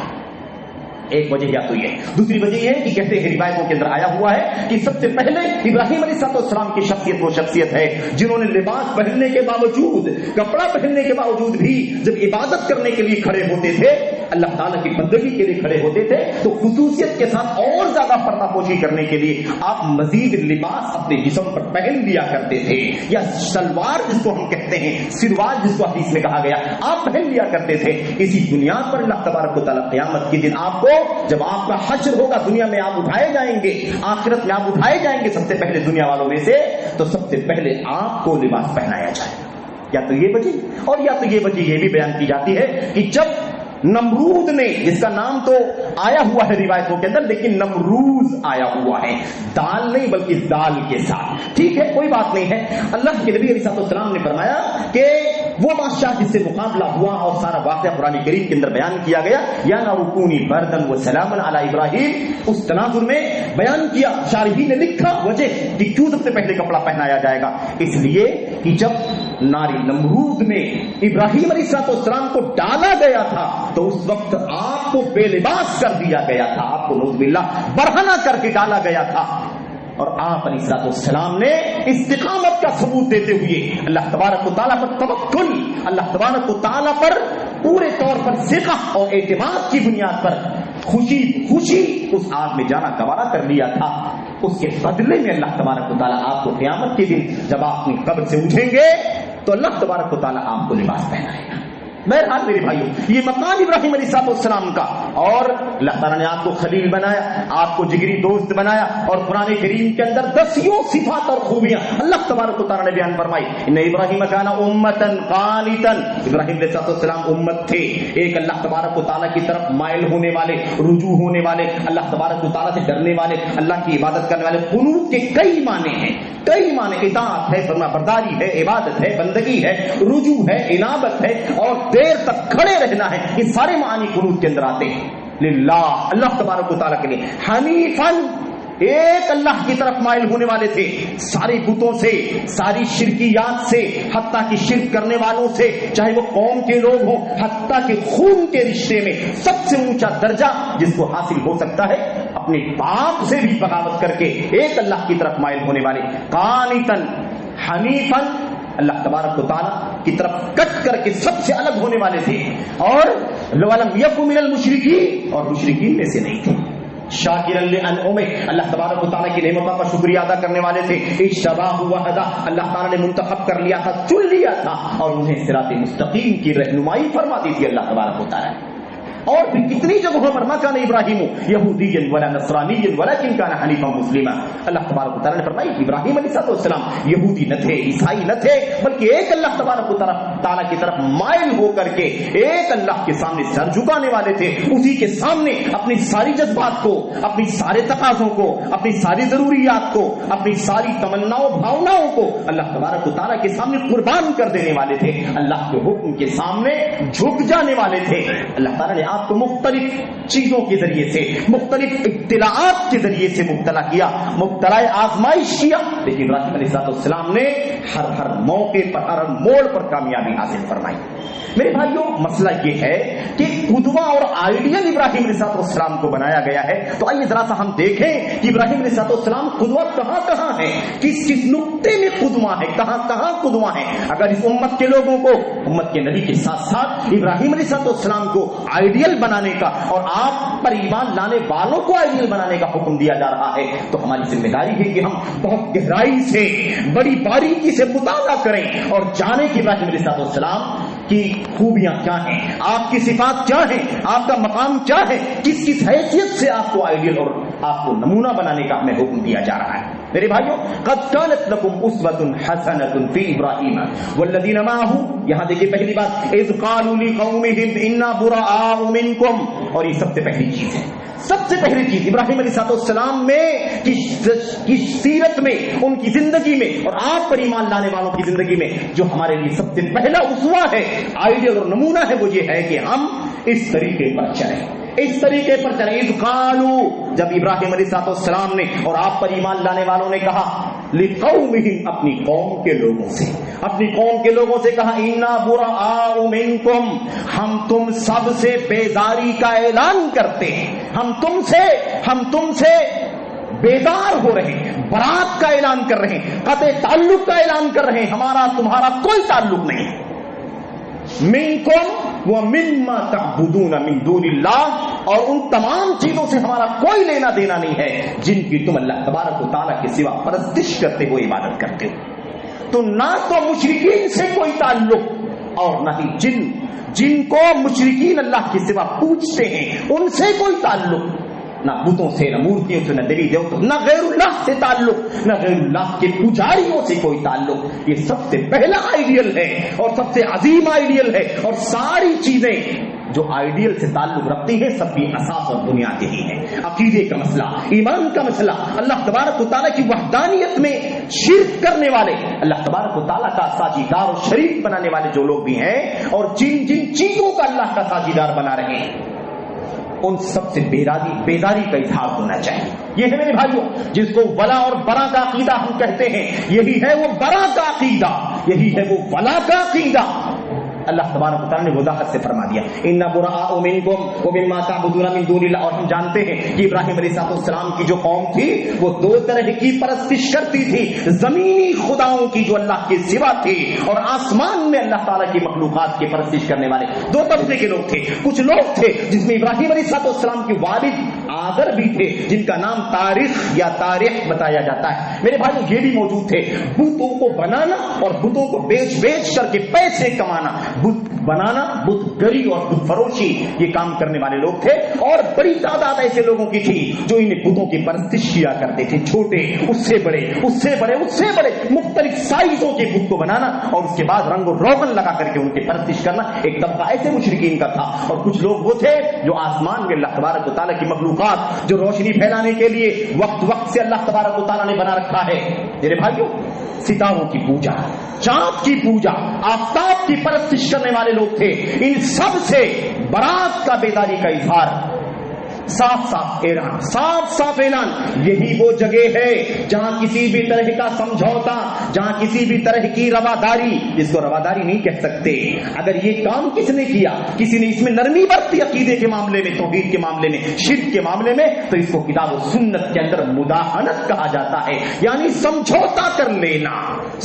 ایک وجہ یا تو یہ. دوسری وجہ یہ ہے کہ کہتے ہیں روایتوں کے اندر آیا ہوا ہے کہ سب سے پہلے ابراہیم علیہ السلام کی شخصیت وہ شخصیت ہے جنہوں نے لباس پہننے کے باوجود, کپڑا پہننے کے باوجود بھی جب عبادت کرنے کے لیے کھڑے ہوتے تھے, اللہ تعالیٰ کی بندگی کے لیے کھڑے ہوتے تھے, تو خصوصیت کے ساتھ اور زیادہ پردہ پوشی کرنے کے لیے آپ مزید لباس اپنے جسم پر پہن لیا کرتے تھے, یا شلوار جس کو ہم کہتے ہیں, سروال جس کو حدیث میں کہا گیا, آپ پہن لیا کرتے تھے. اسی بنیاد پر اللہ تبارک و تعالیٰ قیامت کے دن آپ کو, جب آپ کا حشر ہوگا, دنیا میں آپ اٹھائے جائیں گے, آخرت میں آپ اٹھائے جائیں گے سب سے پہلے دنیا والوں میں سے, تو سب سے پہلے آپ کو لباس پہنایا جائے گا. یا تو یہ وجہ, اور یا تو یہ وجہ یہ بھی بیان کی جاتی ہے کہ جب نمرود نے, جس کا نام تو آیا ہوا ہے روایتوں کے اندر, لیکن نمروز آیا ہوا ہے, دال نہیں بلکہ دال کے ساتھ, ٹھیک ہے, کوئی بات نہیں ہے. اللہ کے نبی علیہ السلام نے فرمایا کہ وہ بادشاہ جس سے مقابلہ ہوا اور سارا واقعہ قرآن کریم کے اندر بیان کیا گیا, یا نرکونی بردن و سلامن علی ابراہیم, اس تناظر میں بیان کیا. شارحین نے لکھا وجہ کہ کیوں سب سے پہلے کپڑا پہنایا جائے گا, اس لیے کہ جب ناری نمرود میں ابراہیم علیہ السلام کو ڈالا گیا تھا تو اس وقت آپ کو بے لباس کر دیا گیا تھا, آپ کو نعوذ باللہ برہنہ کر کے ڈالا گیا تھا. اور آپ علیہ السلام نے استقامت کا ثبوت دیتے ہوئے اللہ تبارک و تعالیٰ پر توکل, اللہ تبارک و تعالیٰ پر پورے طور پر ثقہ اور اعتماد کی بنیاد پر خوشی خوشی اس آگ میں جانا گوارا کر لیا تھا. اس کے بدلے میں اللہ تبارک و تعالیٰ آپ کو قیامت کے دن جب آپ اپنی قبر سے اٹھیں گے تو اللہ تبارک و تعالیٰ آپ کو لباس پہنائے گا. بہرحال میرے بھائیوں, یہ مقام ابراہیم علیہ السلام کا, اور اللہ تعالیٰ نے آپ کو خلیل بنایا, آپ کو جگری دوست بنایا, اور قرآن کریم کے اندر 10 صفات اور خوبیاں اللہ تبارک و تعالیٰ نے بیان فرمائی. ان ابراہیم کان امۃ قانتا, ابراہیم علیہ السلام امت تھے, ایک اللہ تبارک و تعالیٰ کی طرف مائل ہونے والے, رجوع ہونے والے, اللہ تبارک و تعالیٰ سے ڈرنے والے, اللہ کی عبادت کرنے والے. قنوت کے کئی معنی ہیں, کئی معنی, اطاعت ہے, فرما برداری ہے, عبادت ہے, بندگی ہے, رجوع ہے, انابت ہے, اور دیر تک کھڑے رہنا ہے. یہ سارے معنی قنوت کے اندر آتے ہیں. للہ, اللہ تبارک و تعالیٰ کے لیے. حنیفاً, ایک اللہ کی طرف مائل ہونے والے تھے, سارے بتوں سے, ساری شرکیات سے, حتیٰ کہ شرک کرنے والوں سے, چاہے وہ قوم کے لوگ ہوں, حتیٰ کہ خون کے رشتے میں سب سے اونچا درجہ جس کو حاصل ہو سکتا ہے, اپنے باپ سے بھی بغاوت کر کے ایک اللہ کی طرف مائل ہونے والے. قانتاً حنیفاً, اللہ تبارک و تعالیٰ کی طرف کٹ کر کے سب سے الگ ہونے والے تھے, اور لَوَلَمْ يَكُ مِنَ الْمُشْرِكِينَ, اور مشرکین میں سے نہیں تھے. شاکرا لانعمہ, اللہ تبارک و تعالیٰ کی نعمتوں کا شکریہ ادا کرنے والے تھے. اجتباہ وہدا, اللہ تعالیٰ نے منتخب کر لیا تھا, چن لیا تھا, اور انہیں صراط مستقیم کی رہنمائی فرما دی تھی اللہ تبارک و تعالیٰ. اور بھی کتنی جگہوں پر ما کان ابراہیم یہودیا ولا نصرانیا ولکن کان حنیفا مسلما, اللہ تبارک و تعالیٰ نے فرمایا ابراہیم علیہ السلام یہودی نہ تھے, عیسائی نہ تھے, بلکہ ایک اللہ تبارک و تعالیٰ کی طرف مائل ہو کر کے ایک اللہ کے سامنے سر جھکانے والے تھے. اسی کے سامنے اپنی ساری جذبات کو, اپنی سارے تقاضوں کو, اپنی ساری ضروریات کو, اپنی ساری تمناؤں بھاوناؤں کو اللہ تبارک و تعالیٰ کے سامنے قربان کر دینے والے تھے, اللہ کے حکم کے سامنے جھک جانے والے تھے. اللہ تعالیٰ نے آپ کو مختلف چیزوں کے ذریعے سے, مختلف اطلاعات کے ذریعے سے مبتلا کیا, مبتلا آزمائش کیا, لیکن ابراہیم علیہ السلام نے ہر موقع پر, ہر موڑ پر کامیابی حاصل فرمائی. میرے بھائیوں مسئلہ یہ ہے کہ قدوہ اور آئیڈیل ابراہیم علیہ السلام کو بنایا گیا ہے. تو آئیے ذرا سا ہم دیکھیں کہ ابراہیم علیہ السلام قدوہ کہاں کہاں ہے, کس کس نقطے میں قدوہ ہے, کہاں کہاں قدوہ ہے. اگر اس امت کے لوگوں کو امت کے نبی کے ساتھ ساتھ ابراہیم علیہ السلام کو آئیڈیل بنانے کا اور آپ پر ایمان لانے والوں کو آئیڈیل بنانے کا حکم دیا جا رہا ہے, تو ہماری ذمہ داری ہے کہ ہم بہت گہرائی سے بڑی باریکی سے مطالعہ کریں اور جانیں کہ ابراہیم علیہ السلام کی خوبیاں کیا ہیں, آپ کی صفات کیا ہیں, آپ کا مقام کیا ہے, کس کس حیثیت سے آپ کو آئیڈیل اور آپ کو نمونہ بنانے کا ہمیں حکم دیا جا رہا ہے. میرے بھائیوں قد كانت لكم اسوة حسنة في ابراہیم والذین معه, یہاں دیکھیے پہلی بات اذ قالوا لقومهم انا براء منکم, اور یہ سب سے پہلی چیز ہے. سب سے پہلی چیز ابراہیم علیہ السلام میں کی سیرت میں, ان کی زندگی میں اور آپ پر ایمان لانے والوں کی زندگی میں جو ہمارے لیے سب سے پہلا اسوہ ہے, آئیڈیل اور نمونہ ہے, وہ یہ ہے کہ ہم اس طریقے پر چلیں, اس طریقے پر چلیں. اذ قالوا, جب ابراہیم علیہ السلام نے اور آپ پر ایمان لانے والوں نے کہا, لقومہم, اپنی قوم کے لوگوں سے, اپنی قوم کے لوگوں سے کہا, انا براء منکم, ہم تم سب سے بیزاری کا اعلان کرتے ہیں, ہم تم سے بیدار ہو رہے ہیں, برات کا اعلان کر رہے ہیں, قطع تعلق کا اعلان کر رہے ہیں, ہمارا تمہارا کوئی تعلق نہیں. منکم ومما تعبدون من دون اللہ, اور ان تمام چیزوں سے ہمارا کوئی لینا دینا نہیں ہے جن کی تم اللہ تبارک و تعالیٰ کے سوا پرستش کرتے ہو, عبادت کرتے ہو. تو نہ تو مشرکین سے کوئی تعلق اور نہ ہی جن کو مشرکین اللہ کے سوا پوجتے ہیں ان سے کوئی تعلق, نہ بتوں سے, نہ مورتیوں سے, نہ دیوی دیوتوں, نہ غیر اللہ سے تعلق, نہ غیر اللہ کے پجاریوں سے کوئی تعلق. یہ سب سے پہلا آئیڈیل ہے اور سب سے عظیم آئیڈیل ہے, اور ساری چیزیں جو آئیڈیل سے تعلق رکھتی ہیں سب کی اساس اور بنیاد یہی ہے. عقیدے کا مسئلہ, ایمان کا مسئلہ, اللہ تبارک و تعالیٰ کی وحدانیت میں شرک کرنے والے, اللہ تبارک و تعالیٰ کا ساجیدار اور شریک بنانے والے جو لوگ بھی ہیں, اور جن چیزوں کا اللہ کا ساجیدار بنا رہے ہیں, ان سب سے بیداری کا اظہار ہونا چاہیے. یہ ہے میرے بھائیوں جس کو ولا اور برا کا عقیدہ ہم کہتے ہیں, یہی ہے وہ برا کا عقیدہ, یہی ہے وہ ولا کا عقیدہ. اللہ تبارک و تعالیٰ نے وضاحت سے فرما دیا, انا براء منکم ومما تعبدون من دون اللہ. اور ہم جانتے ہیں کہ ابراہیم علیہ السلام کی جو قوم تھی وہ دو طرح کی پرستش کرتی تھی, زمینی خداؤں کی جو اللہ کے سوا تھی, اور آسمان میں اللہ تعالیٰ کی مخلوقات کی پرستش کرنے والے دو طبقے کے لوگ تھے. کچھ لوگ تھے جس میں ابراہیم علیہ السلام کے والد آذر بھی تھے, جن کا نام تاریخ بتایا جاتا ہے. میرے بھائیوں یہ بھی موجود تھے. بتوں کو بنانا اور بتوں کو بیچ کر کے پیسے کمانا, بت بنانا, بت گری اور بت فروشی, یہ کام کرنے والے لوگ تھے. اور بڑی تعداد ایسے لوگوں کی تھی جو ان بتوں کی پرستش کیا کرتے تھے, چھوٹے, اس سے بڑے, اس سے بڑے, اس سے بڑے, مختلف سائزوں کے بت کو بنانا اور اس کے بعد رنگ و روغن لگا کر کے ان کی پرستش کرنا. ایک طبقہ ایسے مشرکین کا تھا. اور کچھ لوگ وہ تھے جو آسمان میں اللہ تبارک و تعالیٰ کی مخلوقات جو روشنی پھیلانے کے لیے وقت سے اللہ تبارک و تعالیٰ نے بنا رکھا ہے. میرے بھائیوں ستاروں کی پوجا, چاند کی پوجا, آفتاب کی پرستش کرنے والے لوگ تھے. ان سب سے برات کا بیداری کا اظہار, صاف اعلان. یہی وہ جگہ ہے جہاں کسی بھی طرح کا سمجھوتا, جہاں کسی بھی طرح کی رواداری, جس کو رواداری نہیں کہہ سکتے, اگر یہ کام کس نے کیا, کسی نے اس میں نرمی برتی عقیدے کے معاملے میں, توحید کے معاملے میں, شرک کے معاملے میں, تو اس کو کتاب و سنت کے اندر مداہنت کہا جاتا ہے. یعنی سمجھوتا کر لینا,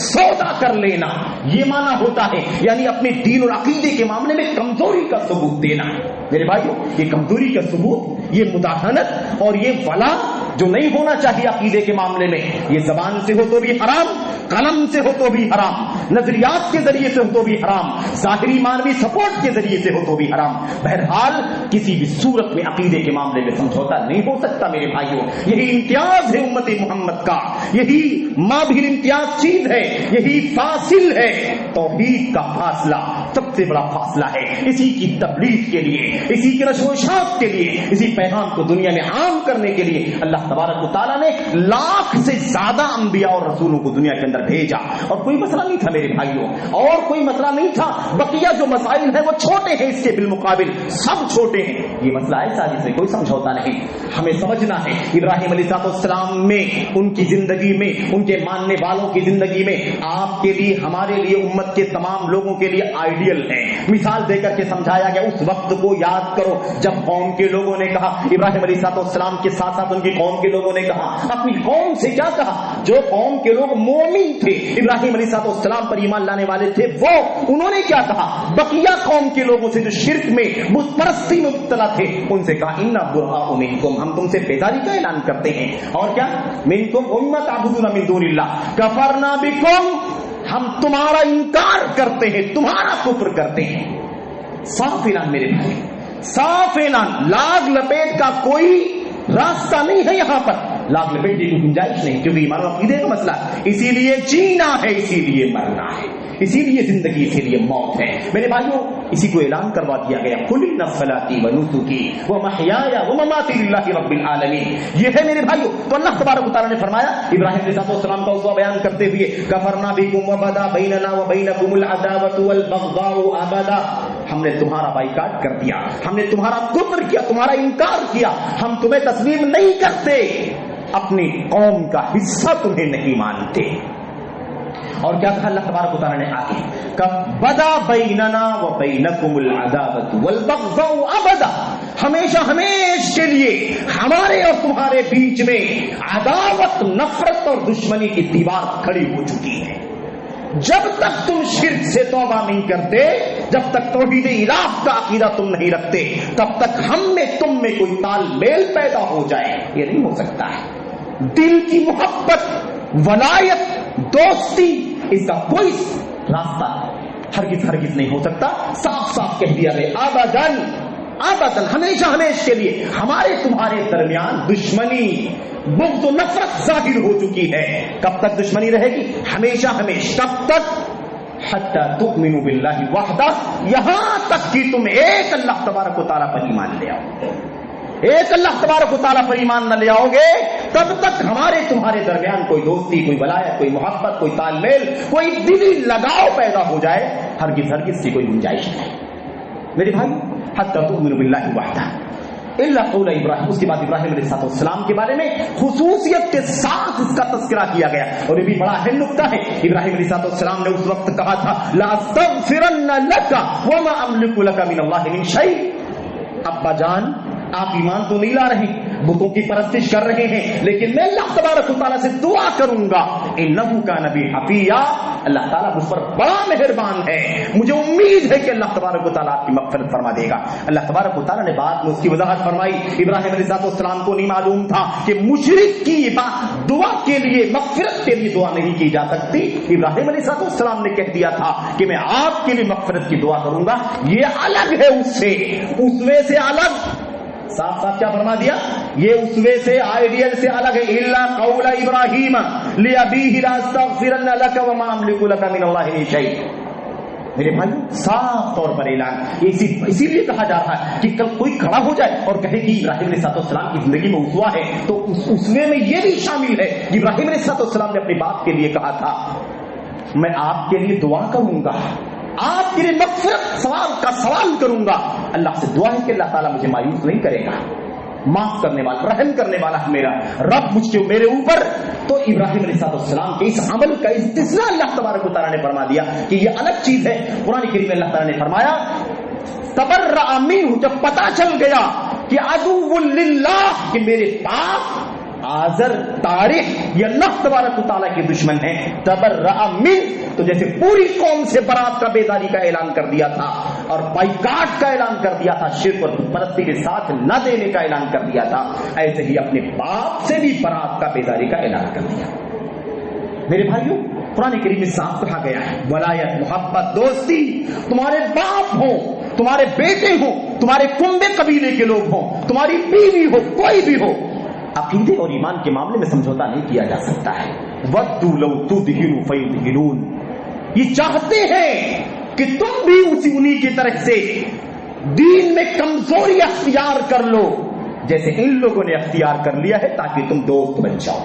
سودا کر لینا, یہ معنی ہوتا ہے. یعنی اپنے دین اور عقیدے کے معاملے میں کمزوری کا ثبوت دینا. میرے بھائیوں یہ کمزوری کا ثبوت, یہ مداہنت اور یہ ولا جو نہیں ہونا چاہیے عقیدے کے معاملے میں, یہ زبان سے ہو تو بھی حرام, قلم سے ہو تو بھی حرام, نظریات کے ذریعے سے ہو تو بھی حرام, ظاہری مانوی سپورٹ کے ذریعے سے ہو تو بھی حرام. بہرحال کسی بھی صورت میں عقیدے کے معاملے میں سمجھوتا نہیں ہو سکتا. میرے بھائیوں یہی امتیاز ہے امت محمد کا, یہی ماں بھی امتیاز چیز ہے, یہی فاصل ہے. توحید کا فاصلہ سب سے بڑا فاصلہ ہے. اسی کی تبلیغ کے لیے, اسی کی نشر و اشاعت کے لیے, اسی پیغام کو دنیا میں عام کرنے کے لیے اللہ تبارک و تعالیٰ نے لاکھ سے زیادہ انبیاء اور رسولوں کو دنیا کے اندر بھیجا. اور کوئی مسئلہ نہیں تھا میرے بھائیوں, اور کوئی مسئلہ نہیں تھا. بقیہ جو مسائل ہیں وہ چھوٹے ہیں, اس کے بالمقابل سب چھوٹے ہیں. یہ مسئلہ ایسا جس میں کوئی سمجھوتا نہیں. ہمیں سمجھنا ہے ابراہیم علیہ السلام میں, ان کی زندگی میں, ان کے ماننے والوں کی زندگی میں, آپ کے لیے, ہمارے لیے, امت کے تمام لوگوں کے لیے آئیڈیل جاہلیت ہے. مثال دے کر کے سمجھایا گیا اس وقت کو یاد کرو جب قوم کے لوگوں نے کہا, ابراہیم علیہ السلام کے ساتھ ساتھ ان کی قوم کے لوگوں نے کہا, اپنی قوم سے کیا کہا؟ جو قوم کے لوگ مومن تھے, ابراہیم علیہ السلام پر ایمان لانے والے تھے, وہ انہوں نے کیا کہا؟ بقیہ قوم کے لوگوں سے جو شرک میں بت پرستی میں مبتلا تھے ان سے کہا انا براء منکم, ہم تم سے بیزاری کا اعلان کرتے ہیں. اور کیا؟ منکم وما تعبدون من دون اللہ کفرنا بکم, ہم تمہارا انکار کرتے ہیں, تمہارا کفر کرتے ہیں. صاف اعلان میرے بھائی, صاف اعلان. لاگ لپیٹ کا کوئی راستہ نہیں ہے یہاں پر, لاگ لپیٹ کی گنجائش نہیں, کیونکہ ایمان و عقیدے کا مسئلہ. اسی لیے جینا ہے, اسی لیے مرنا ہے, اسی لیے زندگی, اسی لیے موت ہے. میرے بھائیوں اسی کو اعلان کروا دیا گیا, قل ان صلاتی و نسکی و محیایا و مماتی للہ رب العالمین. یہ ہے میرے بھائیوں. تو اللہ تبارک و تعالیٰ نے فرمایا ابراہیم علیہ السلام کا اسوہ بیان کرتے ہوئے کفرنا بکم وبدا بیننا و بینکم العداوۃ والبغضاء ابدا, ہم نے تمہارا بائیکاٹ کر دیا, ہم نے تمہارا کفر کیا, تمہارا انکار کیا, ہم تمہیں تسلیم نہیں کرتے, اپنی قوم کا حصہ تمہیں نہیں مانتے. اور کیا کہا اللہ تبارک و تعالیٰ نے آگے, بدا بیننا و بینکم العداوۃ والبغضاء ابدا, ہمیشہ ہمیشہ کے لیے ہمارے اور تمہارے بیچ میں عداوت, نفرت اور دشمنی کی دیوار کھڑی ہو چکی ہے. جب تک تم شرک سے توبہ نہیں کرتے, جب تک توحید الہ کا عقیدہ تم نہیں رکھتے, تب تک ہم میں تم میں کوئی تال میل پیدا ہو جائے, یہ نہیں ہو سکتا ہے. دل کی محبت, ولایت, دوستی, اس کا کوئی راستہ ہرگز ہرگز نہیں ہو سکتا. صاف صاف کہہ دیا گیا ابداً ابداً, ہمیشہ ہمیشہ کے لیے ہمارے تمہارے درمیان دشمنی, بغض و نفرت ظاہر ہو چکی ہے. کب تک دشمنی رہے گی؟ ہمیشہ ہمیشہ. کب تک؟ حتی تؤمنوا باللہ وحدہ, یہاں تک کہ تم ایک اللہ تبارک و تعالیٰ پر ایمان لے آؤ. ایک اللہ تبارک و تعالیٰ پر ایمان نہ لے آؤ گے تب تک ہمارے تمہارے درمیان کوئی دوستی, کوئی ولایت, کوئی محبت, کوئی تال میل, کوئی دلی لگاؤ پیدا ہو جائے, ہرگز ہرگز کی کوئی گنجائش نہیں. میرے بھائی حتی تؤمنوا باللہ وحدہ الا قول ابراہیم. اس کے بعد ابراہیم علیہ السلام کے بارے میں خصوصیت کے ساتھ اس کا تذکرہ کیا گیا, اور یہ بھی بڑا اہم نقطہ ہے. ابراہیم علیہ السلام نے اس وقت کہا تھا لاستغفرن لک وما املک لک من اللہ من شیء. ابا جان آپ ایمان تو نہیں لا رہے, بتوں کی پرستش کر رہے ہیں, لیکن میں اللہ تبارک و تعالیٰ سے دعا کروں گا انہ کان بی حفیہ, اللہ تعالیٰ مجھ پر بڑا مہربان ہے, مجھے امید ہے کہ اللہ تبارک و تعالیٰ آپ کی مغفرت فرما دے گا. اللہ تبارک و تعالیٰ نے بعد میں اس کی وضاحت فرمائی. ابراہیم علیہ السلام کو نہیں معلوم تھا کہ مشرک کی دعا کے لیے, مغفرت کے لیے دعا نہیں کی جا سکتی. ابراہیم علیہ السلام نے کہہ دیا تھا کہ میں آپ کے لیے مغفرت کی دعا کروں گا, یہ الگ ہے اس سے, اسوے سے الگ. صاف صاف کیا فرما دیا, یہ اسوے سے, آئیڈیل سے الگ ہے. الا قول ابراہیم لابیہ لاستغفرن لک وما املک لک من اللہ من شیء. میرے بھائی صاف طور پر اعلان, اسی لیے کہا جا رہا ہے کہ کل کوئی کھڑا ہو جائے اور کہے کہ ابراہیم علیہ السلام کی زندگی میں اسوہ ہے, تو اسوے میں یہ بھی شامل ہے کہ ابراہیم علیہ السلام نے اپنے باپ کے لیے کہا تھا میں آپ کے لیے دعا کروں گا, آپ کے لیے مغفرت کا سوال کروں گا. اللہ سے دعا ہے کہ اللہ تعالیٰ مجھے مایوس نہیں کرے گا, معاف کرنے والا, رحم کرنے والا ہے میرا رب مجھ کے میرے اوپر. تو ابراہیم علیہ السلام کے اس عمل کا استثناء اللہ تبارک و تعالیٰ نے فرما دیا کہ یہ الگ چیز ہے. قرآن کریم میں اللہ تعالیٰ نے فرمایا تبرأ منہ, جب پتا چل گیا کہ عدو للہ, کہ میرے پاس آزر طارق یہ اللہ تبارک و تعالیٰ کے دشمن ہیں, تبرأ منہ, تو جیسے پوری قوم سے برات کا, بیداری کا اعلان کر دیا تھا اور بائیکاٹ کا اعلان کر دیا تھا, شرک اور پرستی کے ساتھ نہ دینے کا اعلان کر دیا تھا, ایسے ہی اپنے باپ سے بھی برات کا, بیداری کا اعلان کر دیا. میرے بھائیوں قرآن کریم میں صاف کہا گیا ہے ولایت, محبت, دوستی, تمہارے باپ ہوں, تمہارے بیٹے ہوں, تمہارے کنبے قبیلے کے لوگ ہوں, تمہاری بیوی ہو, کوئی بھی ہو, عقیدے اور ایمان کے معاملے میں سمجھوتا نہیں کیا جا سکتا ہے. وَدُّوا لَوْ تُدْهِنُوا فَيُدْهِنُونَ, یہ چاہتے ہیں کہ تم بھی انہی کی طرح سے دین میں کمزوری اختیار کر لو جیسے ان لوگوں نے اختیار کر لیا ہے, تاکہ تم دوست بن جاؤ.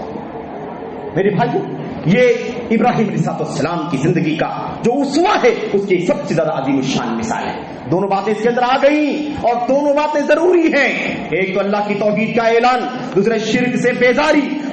میرے بھائیو یہ ابراہیم علیہ السلام کی زندگی کا جو اسوہ ہے اس کی سب سے زیادہ عظیم الشان مثال ہے. دونوں باتیں اس کے اندر آ گئیں اور دونوں باتیں ضروری ہیں. ایک تو اللہ کی توحید کا اعلان, دوسرے شرک سے بیزاری,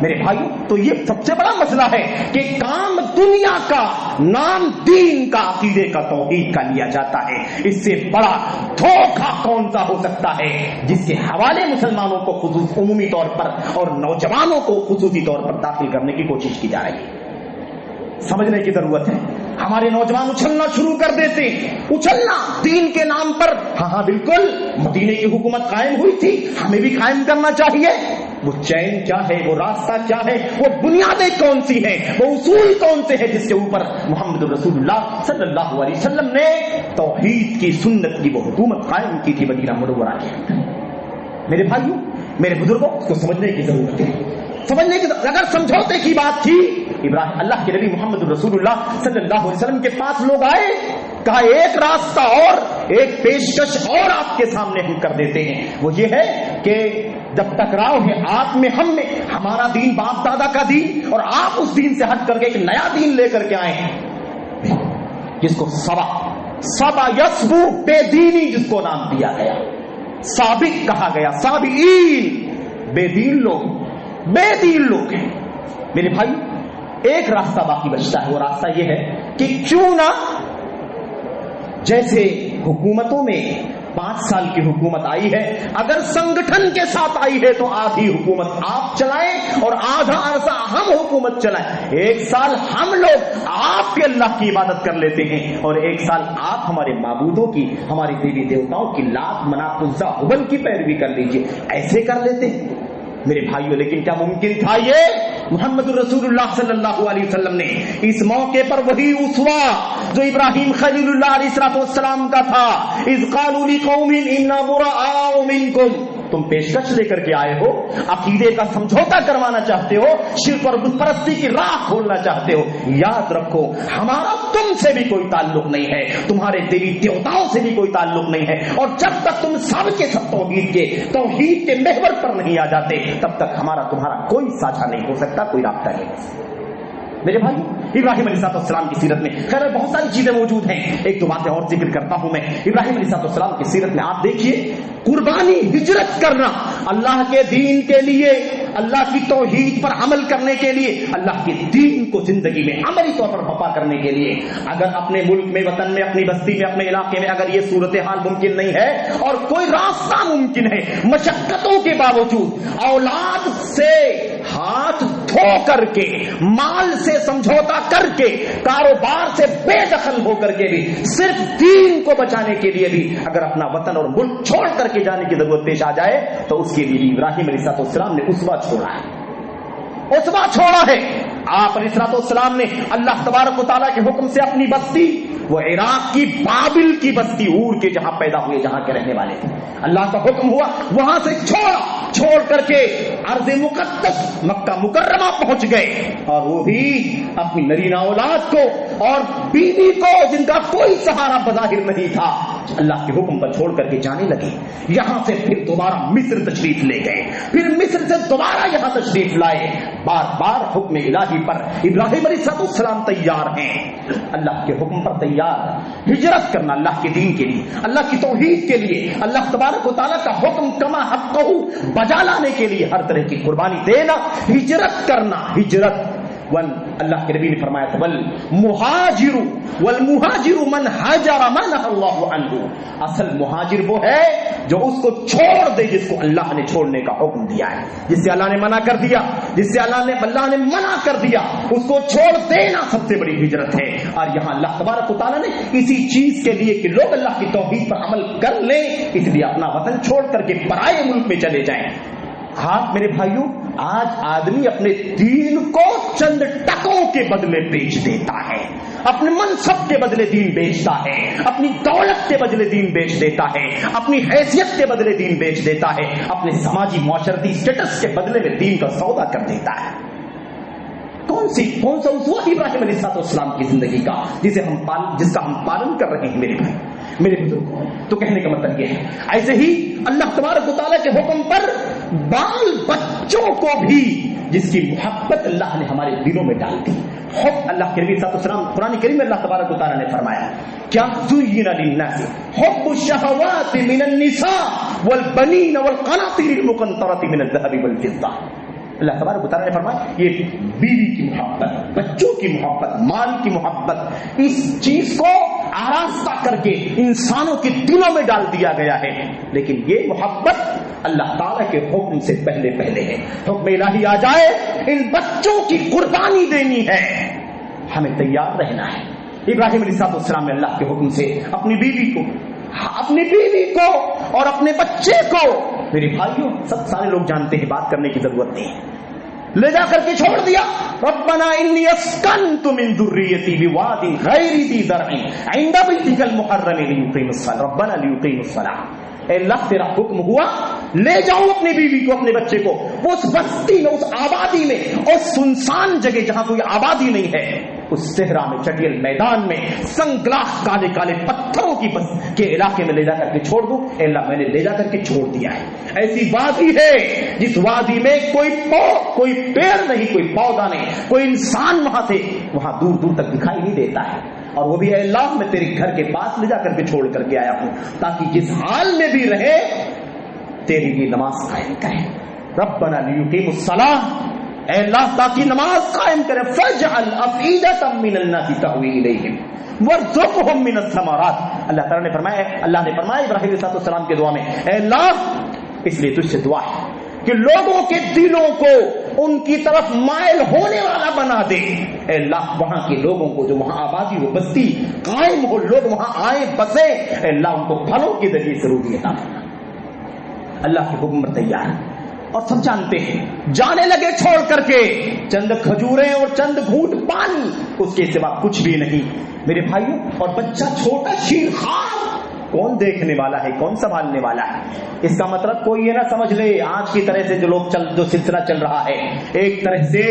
میرے بھائیو تو یہ سب سے بڑا مسئلہ ہے کہ کام دنیا کا نام دین کا عقیدے کا توحید کا لیا جاتا ہے. اس سے بڑا دھوکہ کون سا ہو سکتا ہے جس کے حوالے مسلمانوں کو عمومی طور پر اور نوجوانوں کو خصوصی طور پر داخل کرنے کی کوشش کی جا رہی ہے. سمجھنے کی ضرورت ہے. ہمارے نوجوان اچھلنا شروع کر دیتے, اچھلنا دین کے نام پر. ہاں بالکل, مدینے کی حکومت قائم ہوئی تھی, ہمیں بھی قائم کرنا چاہیے. وہ چین کیا ہے, وہ راستہ کیا ہے, وہ بنیادیں کون سی ہیں, وہ اصول کون سے ہیں جس کے اوپر محمد رسول اللہ صلی اللہ علیہ وسلم نے توحید کی سنت کی وہ حکومت قائم کی تھی مدینہ منورہ کے اندر. میرے بھائیوں, میرے بزرگوں, اس کو سمجھنے کی ضرورت ہے. سمجھنے کی اگر سمجھوتے کی بات تھی, ابراہیم اللہ کے نبی محمد رسول اللہ صلی اللہ علیہ وسلم کے پاس لوگ آئے, کہا ایک راستہ اور, ایک پیشکش اور آپ کے سامنے ہم کر دیتے ہیں. وہ یہ ہے کہ جب ٹکراؤ ہے آپ میں ہم میں, ہمارا دین باپ دادا کا دین اور آپ اس دین سے ہٹ کر کے ایک نیا دین لے کر کے آئے ہیں جس کو سبا یسبو, بے دینی جس کو نام دیا گیا, سابق کہا گیا, سابقین, بے دین لوگ, بے دین لوگ ہیں. میرے بھائی ایک راستہ باقی بچتا ہے, وہ راستہ یہ ہے کہ کیوں نہ جیسے حکومتوں میں 5 سال کی حکومت آئی ہے, اگر سنگٹھن کے ساتھ آئی ہے تو آدھی حکومت آپ چلائیں اور آدھا عرصہ ہم حکومت چلائیں. 1 سال ہم لوگ آپ کے اللہ کی عبادت کر لیتے ہیں اور 1 سال آپ ہمارے معبودوں کی, ہمارے دیوی دیوتاؤں کی, لات منات عزا ہبل کی پیروی کر لیجیے. ایسے کر لیتے ہیں میرے بھائیوں. لیکن کیا ممکن تھا یہ؟ محمد رسول اللہ صلی اللہ علیہ وسلم نے اس موقع پر وہی اسوا جو ابراہیم خلیل اللہ علیہ السلام کا تھا, اذ قالوا لقوم انا براء منکم, تم پیشکش لے کر کے آئے ہو, عقیدے کا سمجھوتا کروانا چاہتے ہو, شرک اور بت پرستی کی راہ کھولنا چاہتے ہو. یاد رکھو ہمارا تم سے بھی کوئی تعلق نہیں ہے, تمہارے دیوی دیوتاؤں سے بھی کوئی تعلق نہیں ہے, اور جب تک تم سب کے سب توحید کے محور پر نہیں آ جاتے تب تک ہمارا تمہارا کوئی ساجھا نہیں ہو سکتا, کوئی رابطہ نہیں ہو سکتا. میرے بھائی ابراہیم علیہ السلام کی سیرت میں خیر بہت ساری چیزیں موجود ہیں, ایک دو باتیں اور ذکر کرتا ہوں میں. ابراہیم علیہ السلام کی سیرت میں آپ دیکھیے, قربانی, ہجرت کرنا اللہ کے دین کے لیے, اللہ کی توحید پر عمل کرنے کے لیے, اللہ کے دین کو زندگی میں عملی طور پر بپا کرنے کے لیے. اگر اپنے ملک میں, وطن میں, اپنی بستی میں, اپنے علاقے میں اگر یہ صورتحال ممکن نہیں ہے اور کوئی راستہ ممکن ہے, مشقتوں کے باوجود اولاد سے ہاتھ دھو کر کے, مال سے سمجھوتا کر کے, کاروبار سے بے دخل ہو کر کے بھی, صرف دین کو بچانے کے لیے بھی اگر اپنا وطن اور ملک چھوڑ کر کے جانے کی ضرورت پیش آ جائے تو اس کے لیے ابراہیم علیہ السلام نے اسوہ چھوڑا ہے, اسوہ چھوڑا ہے. آپ علیہ السلام نے اللہ تبارک و تعالیٰ کے حکم سے اپنی بستی, وہ عراق کی بابل کی بستی, اور کے جہاں پیدا ہوئے, جہاں کے رہنے والے تھے, اللہ کا حکم ہوا وہاں سے چھوڑ کر کے ارض مقدس مکہ مکرمہ پہنچ گئے, اور وہ بھی اپنی نرینہ اولاد کو اور بیوی کو جن کا کوئی سہارا بظاہر نہیں تھا, اللہ کے حکم پر چھوڑ کر کے جانے لگے. یہاں سے پھر دوبارہ مصر تشریف لے گئے, پھر مصر سے دوبارہ یہاں تشریف لائے. بار بار حکم الہی پر ابراہیم علیہ السلام تیار ہیں, اللہ کے حکم پر تیار, ہجرت کرنا اللہ کے دین کے لیے, اللہ کی توحید کے لیے, اللہ تبارک و تعالیٰ کا حکم کما حقہ بجا لانے کے لیے ہر طرح کی قربانی دینا, ہجرت کرنا. ہجرت اللہ کے نبی نے فرمایا تھا والمہاجر من ہاجر ما نہى اللہ عنہ, اصل مہاجر وہ ہے جو اس کو چھوڑ دے جس کو اللہ نے چھوڑنے کا حکم دیا ہے, جس سے اللہ نے منع کر دیا, جس سے اللہ نے منع کر دیا, اس کو چھوڑ دینا سب سے بڑی ہجرت ہے. اور یہاں اللہ تبارک و تعالیٰ نے اسی چیز کے لیے کہ لوگ اللہ کی توحید پر عمل کر لیں, اس لیے اپنا وطن چھوڑ کر کے پرائے ملک میں چلے جائیں. ہاں میرے بھائیوں, آج آدمی اپنے دین کو چند ٹکوں کے بدلے بیچ دیتا ہے, اپنے منصب کے بدلے دین بیچتا ہے, اپنی دولت کے بدلے دین بیچ دیتا ہے, اپنی حیثیت کے بدلے دین بیچ دیتا ہے, اپنے سماجی معاشرتی سٹیٹس کے بدلے میں دین کا سودا کر دیتا ہے. کون سا اسوہ ابراہیم علیہ السلام کی زندگی کا جس کا ہم پالن کر رہے ہیں میرے بھائی, میرے بزرگوں. تو کہنے کا مطلب یہ ہے, ایسے ہی اللہ تبارک و تعالیٰ کے حکم پر بال بچوں کو بھی جس کی محبت اللہ نے ہمارے دلوں میں ڈال دی. حب اللہ کے نبی صلی اللہ علیہ وسلم قرآن کریم میں اللہ تبارک و تعالیٰ نے فرمایا کیا زین للناس حب الشہوات من النساء والبنین والقناطیر المقنطرة من الذهب والفضة. اللہ تبارک و تعالیٰ نے فرمایا یہ بیوی کی محبت، بچوں کی محبت، مال کی محبت، اس چیز کو آراستہ کر کے انسانوں کے دلوں میں ڈال دیا گیا ہے، لیکن یہ محبت اللہ تعالیٰ کے حکم سے پہلے پہلے ہے. حکم الہی آ جائے ان بچوں کی قربانی دینی ہے، ہمیں تیار رہنا ہے. ابراہیم علیہ السلام نے اللہ کے حکم سے اپنی بیوی کو اور اپنے بچے کو، میرے بھائیوں سب سارے لوگ جانتے ہیں، بات کرنے کی ضرورت نہیں ہے، لے جا کر کے چھوڑ دیا. ربنا انی اسکنت من ذریتی بواد غیر ذی زرع عند بیتک المحرم لیقیموا الصلاۃ ربنا لیقیموا الصلاۃ. اے اللہ تیرا حکم ہوا لے جاؤ اپنی بیوی کو اپنے بچے کو اس بستی میں، اس آبادی میں، اس سنسان جگہ جہاں کوئی آبادی نہیں ہے، اس صحرا میں، چٹیل میدان میں، سنگلاخ کالے کالے پتھروں کی کے علاقے میں لے جا کر کے چھوڑ دو. اے اللہ میں نے لے جا کر کے چھوڑ دیا ہے. ایسی وادی ہے جس وادی میں کوئی پیڑ نہیں، کوئی پودا نہیں، کوئی انسان وہاں دور دور تک دکھائی نہیں دیتا ہے. اور وہ بھی اے اللہ میں تیرے گھر کے پاس لے جا کر کے چھوڑ کر کے آیا ہوں تاکہ جس حال میں بھی رہے تیری بھی نماز قائم کرے. ربنا لیقیموا الصلاۃ، اے اللہ تاکہ نماز قائم کرے. فاجعل افئدۃ من الناس تهوی الیہم وارزقهم من الثمرات. اللہ تعالیٰ نے فرمایا ابراہیم علیہ السلام کے دعا میں، اے اللہ اس لیے تجھ سے دعا ہے کہ لوگوں کے دلوں کو ان کی طرف مائل ہونے والا بنا دے. اے اللہ وہاں کے لوگوں کو، جو وہاں آبادی ہو، بستی قائم ہو، لوگ وہاں آئیں بسیں، اے اللہ ان کو پھلوں کے ذریعے سے روزی عطا فرما. اللہ کے حکم پر تیار اور سب جانتے ہیں. جانے لگے چھوڑ کر کے چند کھجوریں اور چند گھونٹ پانی، اس کے سوا کچھ بھی نہیں. میرے بھائیوں اور بچہ چھوٹا شیرخوار، کون دیکھنے والا ہے، کون سنبھالنے والا ہے؟ اس کا مطلب کوئی یہ نہ سمجھ لے آج کی طرح سے جو سلسلہ چل رہا ہے ایک طرح سے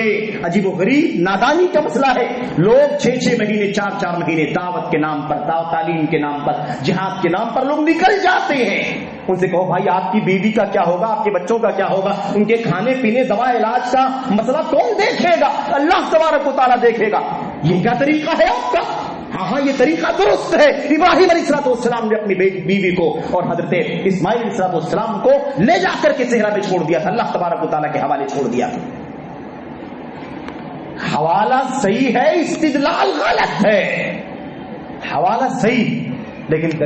عجیب و غریب نادانی کا مسئلہ ہے. لوگ 6 مہینے 4 مہینے دعوت کے نام پر، تعلیم کے نام پر، جہاد کے نام پر لوگ نکل جاتے ہیں. ان سے کہو بھائی آپ کی بیوی کا کیا ہوگا، آپ کے بچوں کا کیا ہوگا، ان کے کھانے پینے، دوا علاج کا مسئلہ کون دیکھے گا؟ اللہ تبارک و تعالیٰ دیکھے گا. یہ کیا طریقہ ہے آپ کا؟ ہاں یہ طریقہ درست ہے. ابراہیم علیہ السلام نے اپنی بیوی کو اور حضرت اسماعیل علیہ السلام کو لے جا کر کے صحرا میں چھوڑ دیا تھا، اللہ تبارک و تعالیٰ کے حوالے چھوڑ دیا تھا. حوالہ صحیح ہے، استدلال غلط ہے. حوالہ صحیح لیکن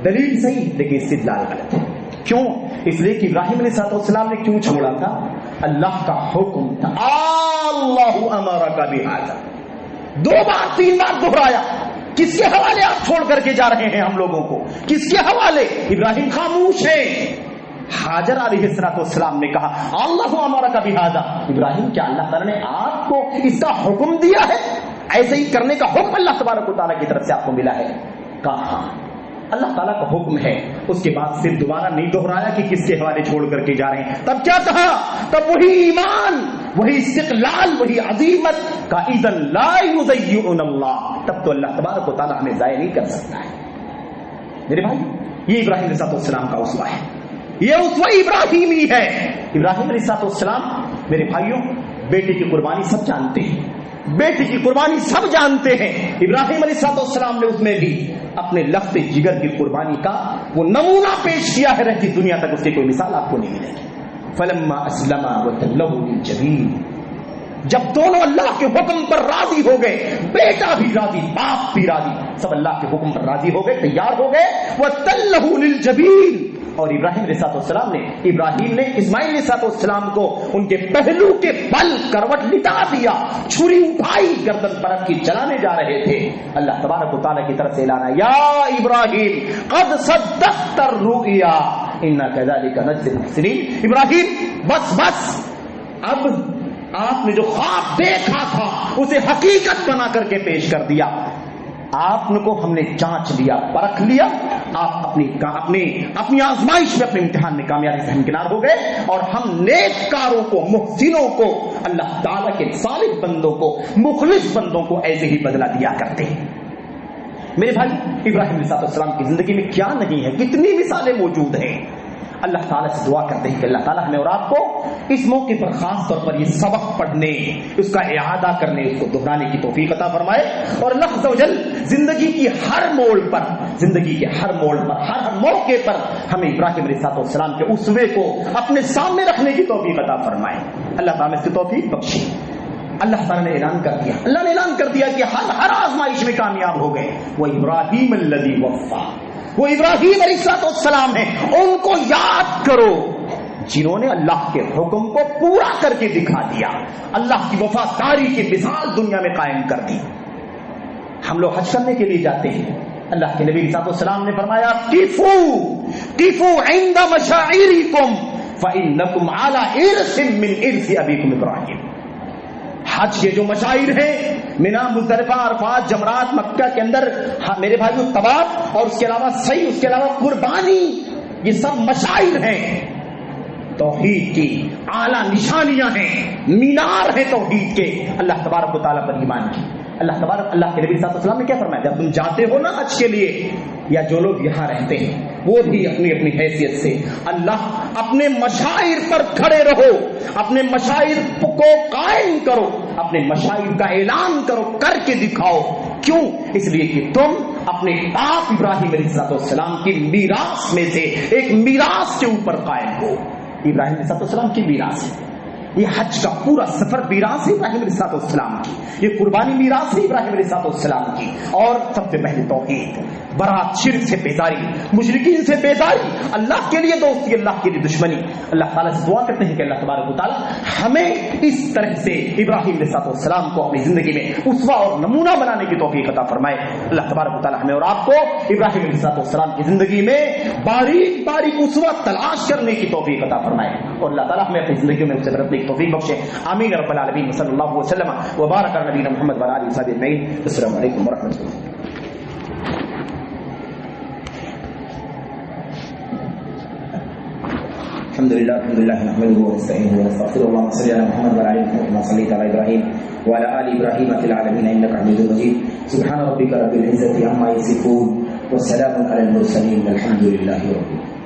دلیل صحیح لیکن استدلال غلط ہے. کیوں؟ اس لیے کہ ابراہیم علیہ السلام نے کیوں چھوڑا تھا؟ اللہ کا حکم تھا. اللہ امرک بہذا، 2 بار 3 بار دہرایا. کس کے حوالے آپ چھوڑ کر کے جا رہے ہیں ہم لوگوں کو؟ کس کے حوالے؟ ابراہیم خاموش ہے. حاجر علیہ السلام نے کہا اللہ امرک بہذا. ابراہیم کیا اللہ تعالیٰ نے آپ کو اس کا حکم دیا ہے؟ ایسے ہی کرنے کا حکم اللہ تبارک و تعالیٰ کی طرف سے آپ کو ملا ہے؟ کہا اللہ تعالیٰ کا حکم ہے. اس کے بعد پھر دوبارہ نہیں دہرایا کہ کس کے حوالے چھوڑ کر کے جا رہے ہیں. تب کیا کہا؟ تب وہی ایمان، وہی استقلال، وہی عظیمت کا اذن لا یضیعن اللہ. تب تو اللہ تبارک و تعالیٰ ہمیں ضائع نہیں کر سکتا ہے. میرے بھائی یہ ابراہیم علیہ السلام کا اسوہ ہے، یہ اسوہ ابراہیمی ہے. ابراہیم علیہ السلام میرے بھائیوں بیٹے کی قربانی سب جانتے ہیں، بیٹی کی قربانی سب جانتے ہیں. ابراہیم علیہ السلام نے اس میں بھی اپنے لخت جگر کی قربانی کا وہ نمونہ پیش کیا ہے، رہتی دنیا تک اس کی کوئی مثال آپ کو نہیں ملے گی. فلما اسلما وتلہ للجبین، جب دونوں اللہ کے حکم پر راضی ہو گئے، بیٹا بھی راضی، باپ بھی راضی، سب اللہ کے حکم پر راضی ہو گئے، تیار ہو گئے. وتلہ للجبین، اور ابراہیم نے اسماعیل علیہ السلام کو ان کے پہلو کے بل کروٹ لٹا دیا، چھری اٹھائی، گردن پرت کی چلانے جا رہے تھے. اللہ تبارک و تعالیٰ کی طرف سے اعلان ہے یا ابراہیم قد صدقت الرؤیا انا كذلك نجزي المحسنین. ابراہیم بس اب آپ نے جو خواب دیکھا تھا اسے حقیقت بنا کر کے پیش کر دیا. آپ کو ہم نے جانچ لیا، پرکھ لیا، آپ اپنی آزمائش میں، اپنے امتحان میں کامیابی سے ہمکنار ہو گئے. اور ہم نیک کاروں کو، محسنوں کو، اللہ تعالیٰ کے صالح بندوں کو، مخلص بندوں کو ایسے ہی بدلہ دیا کرتے ہیں. میرے بھائی ابراہیم علیہ السلام کی زندگی میں کیا نہیں ہے، کتنی مثالیں موجود ہیں. اللہ تعالیٰ سے دعا کرتے ہیں کہ اللہ تعالیٰ ہمیں اور آپ کو اس موقع پر خاص طور پر یہ سبق پڑھنے، اس کا اعادہ کرنے، اس کو دہرانے کی توفیق عطا فرمائے. اور اللہ عز و جل زندگی کے ہر موڑ پر، ہر موقع پر ہمیں ابراہیم علیہ السلام کے اسوے کو اپنے سامنے رکھنے کی توفیق عطا فرمائے. اللہ تعالیٰ نے اس کی توفیق بخشی. اللہ تعالیٰ نے اعلان کر دیا, اللہ نے اعلان کر دیا کہ ہر آزمائش میں کامیاب ہو گئے. وہ ابراہیم الذی وفا, وہ ابراہیم علیہ السلام ہیں, ان کو یاد کرو جنہوں نے اللہ کے حکم کو پورا کر کے دکھا دیا, اللہ کی وفاداری کی مثال دنیا میں قائم کر دی. ہم لوگ حج کرنے کے لیے جاتے ہیں, اللہ کے نبی علیہ السلام نے فرمایا قفوا عند مشاعرکم فإنکم علی ارث من ارث ابیکم ابراہیم. حج کے جو مشاعر ہیں, منا, مزدلفہ, عرفات, جمرات, مکہ کے اندر میرے بھائیو طواف اور اس کے علاوہ صحیح, اس کے علاوہ قربانی, یہ سب مشاعر ہیں, توحید کی اعلیٰ نشانیاں ہیں, مینار ہیں توحید کے, اللہ تبارک و تعالیٰ پر ایمان کی. اللہ کے نبی صلی اللہ علیہ وسلم نے کیا فرمایا, جب تم جاتے ہو نا حج کے لیے, یا جو لوگ یہاں رہتے ہیں وہ بھی اپنی اپنی حیثیت سے اللہ اپنے مشاعر پر کھڑے رہو, اپنے مشاعر کو قائم کرو, اپنے مشاعر کا اعلان کرو, کر کے دکھاؤ. کیوں؟ اس لیے کہ تم اپنے باپ ابراہیم علیہ السلام کی میراث میں سے ایک میراث کے اوپر قائم ہو. ابراہیم علیہ السلام کی میراث ہے یہ حج کا پورا سفر, میراث ہے ابراہیم علیہ السلام کی, یہ قربانی میراث ہے ابراہیم علیہ السلام کی. اور سب سے پہلے توحید, برات, شرک سے بیداری, مشرکین سے بیداری, اللہ کے لیے دوستی, اللہ کے لیے دشمنی. اللہ تعالیٰ سے دعا کرتے ہیں کہ اللہ تبارک و تعالیٰ ہمیں اس طرح سے ابراہیم علیہ السلام کو اپنی زندگی میں اسوہ اور نمونہ بنانے کی توفیق عطا فرمائے. اللہ تبارک و تعالیٰ ہمیں اور آپ کو ابراہیم علیہ السلام کی زندگی میں باریک باریک اسوہ تلاش کرنے کی توفیق عطا فرمائے, اور اللہ تعالیٰ ہمیں اپنی زندگی میں اسے برتنے کی توفیق بخشے. آمین رب العالمین. صلی اللہ وسلم وبارک علی نبینا محمد وعلی آلہ وصحبہ اجمعین. السلام علیکم ورحمۃ اللہ. الحمد لله نحمده ونستعينه ونستغفره. اللهم صل على محمد وعلى ال محمد كما صليت على ابراهيم وعلى ال ابراهيم في العالمين انك حميد مجيد. سبحان ربك رب العزة عما يصفون وسلام على المرسلين والحمد لله رب العالمين.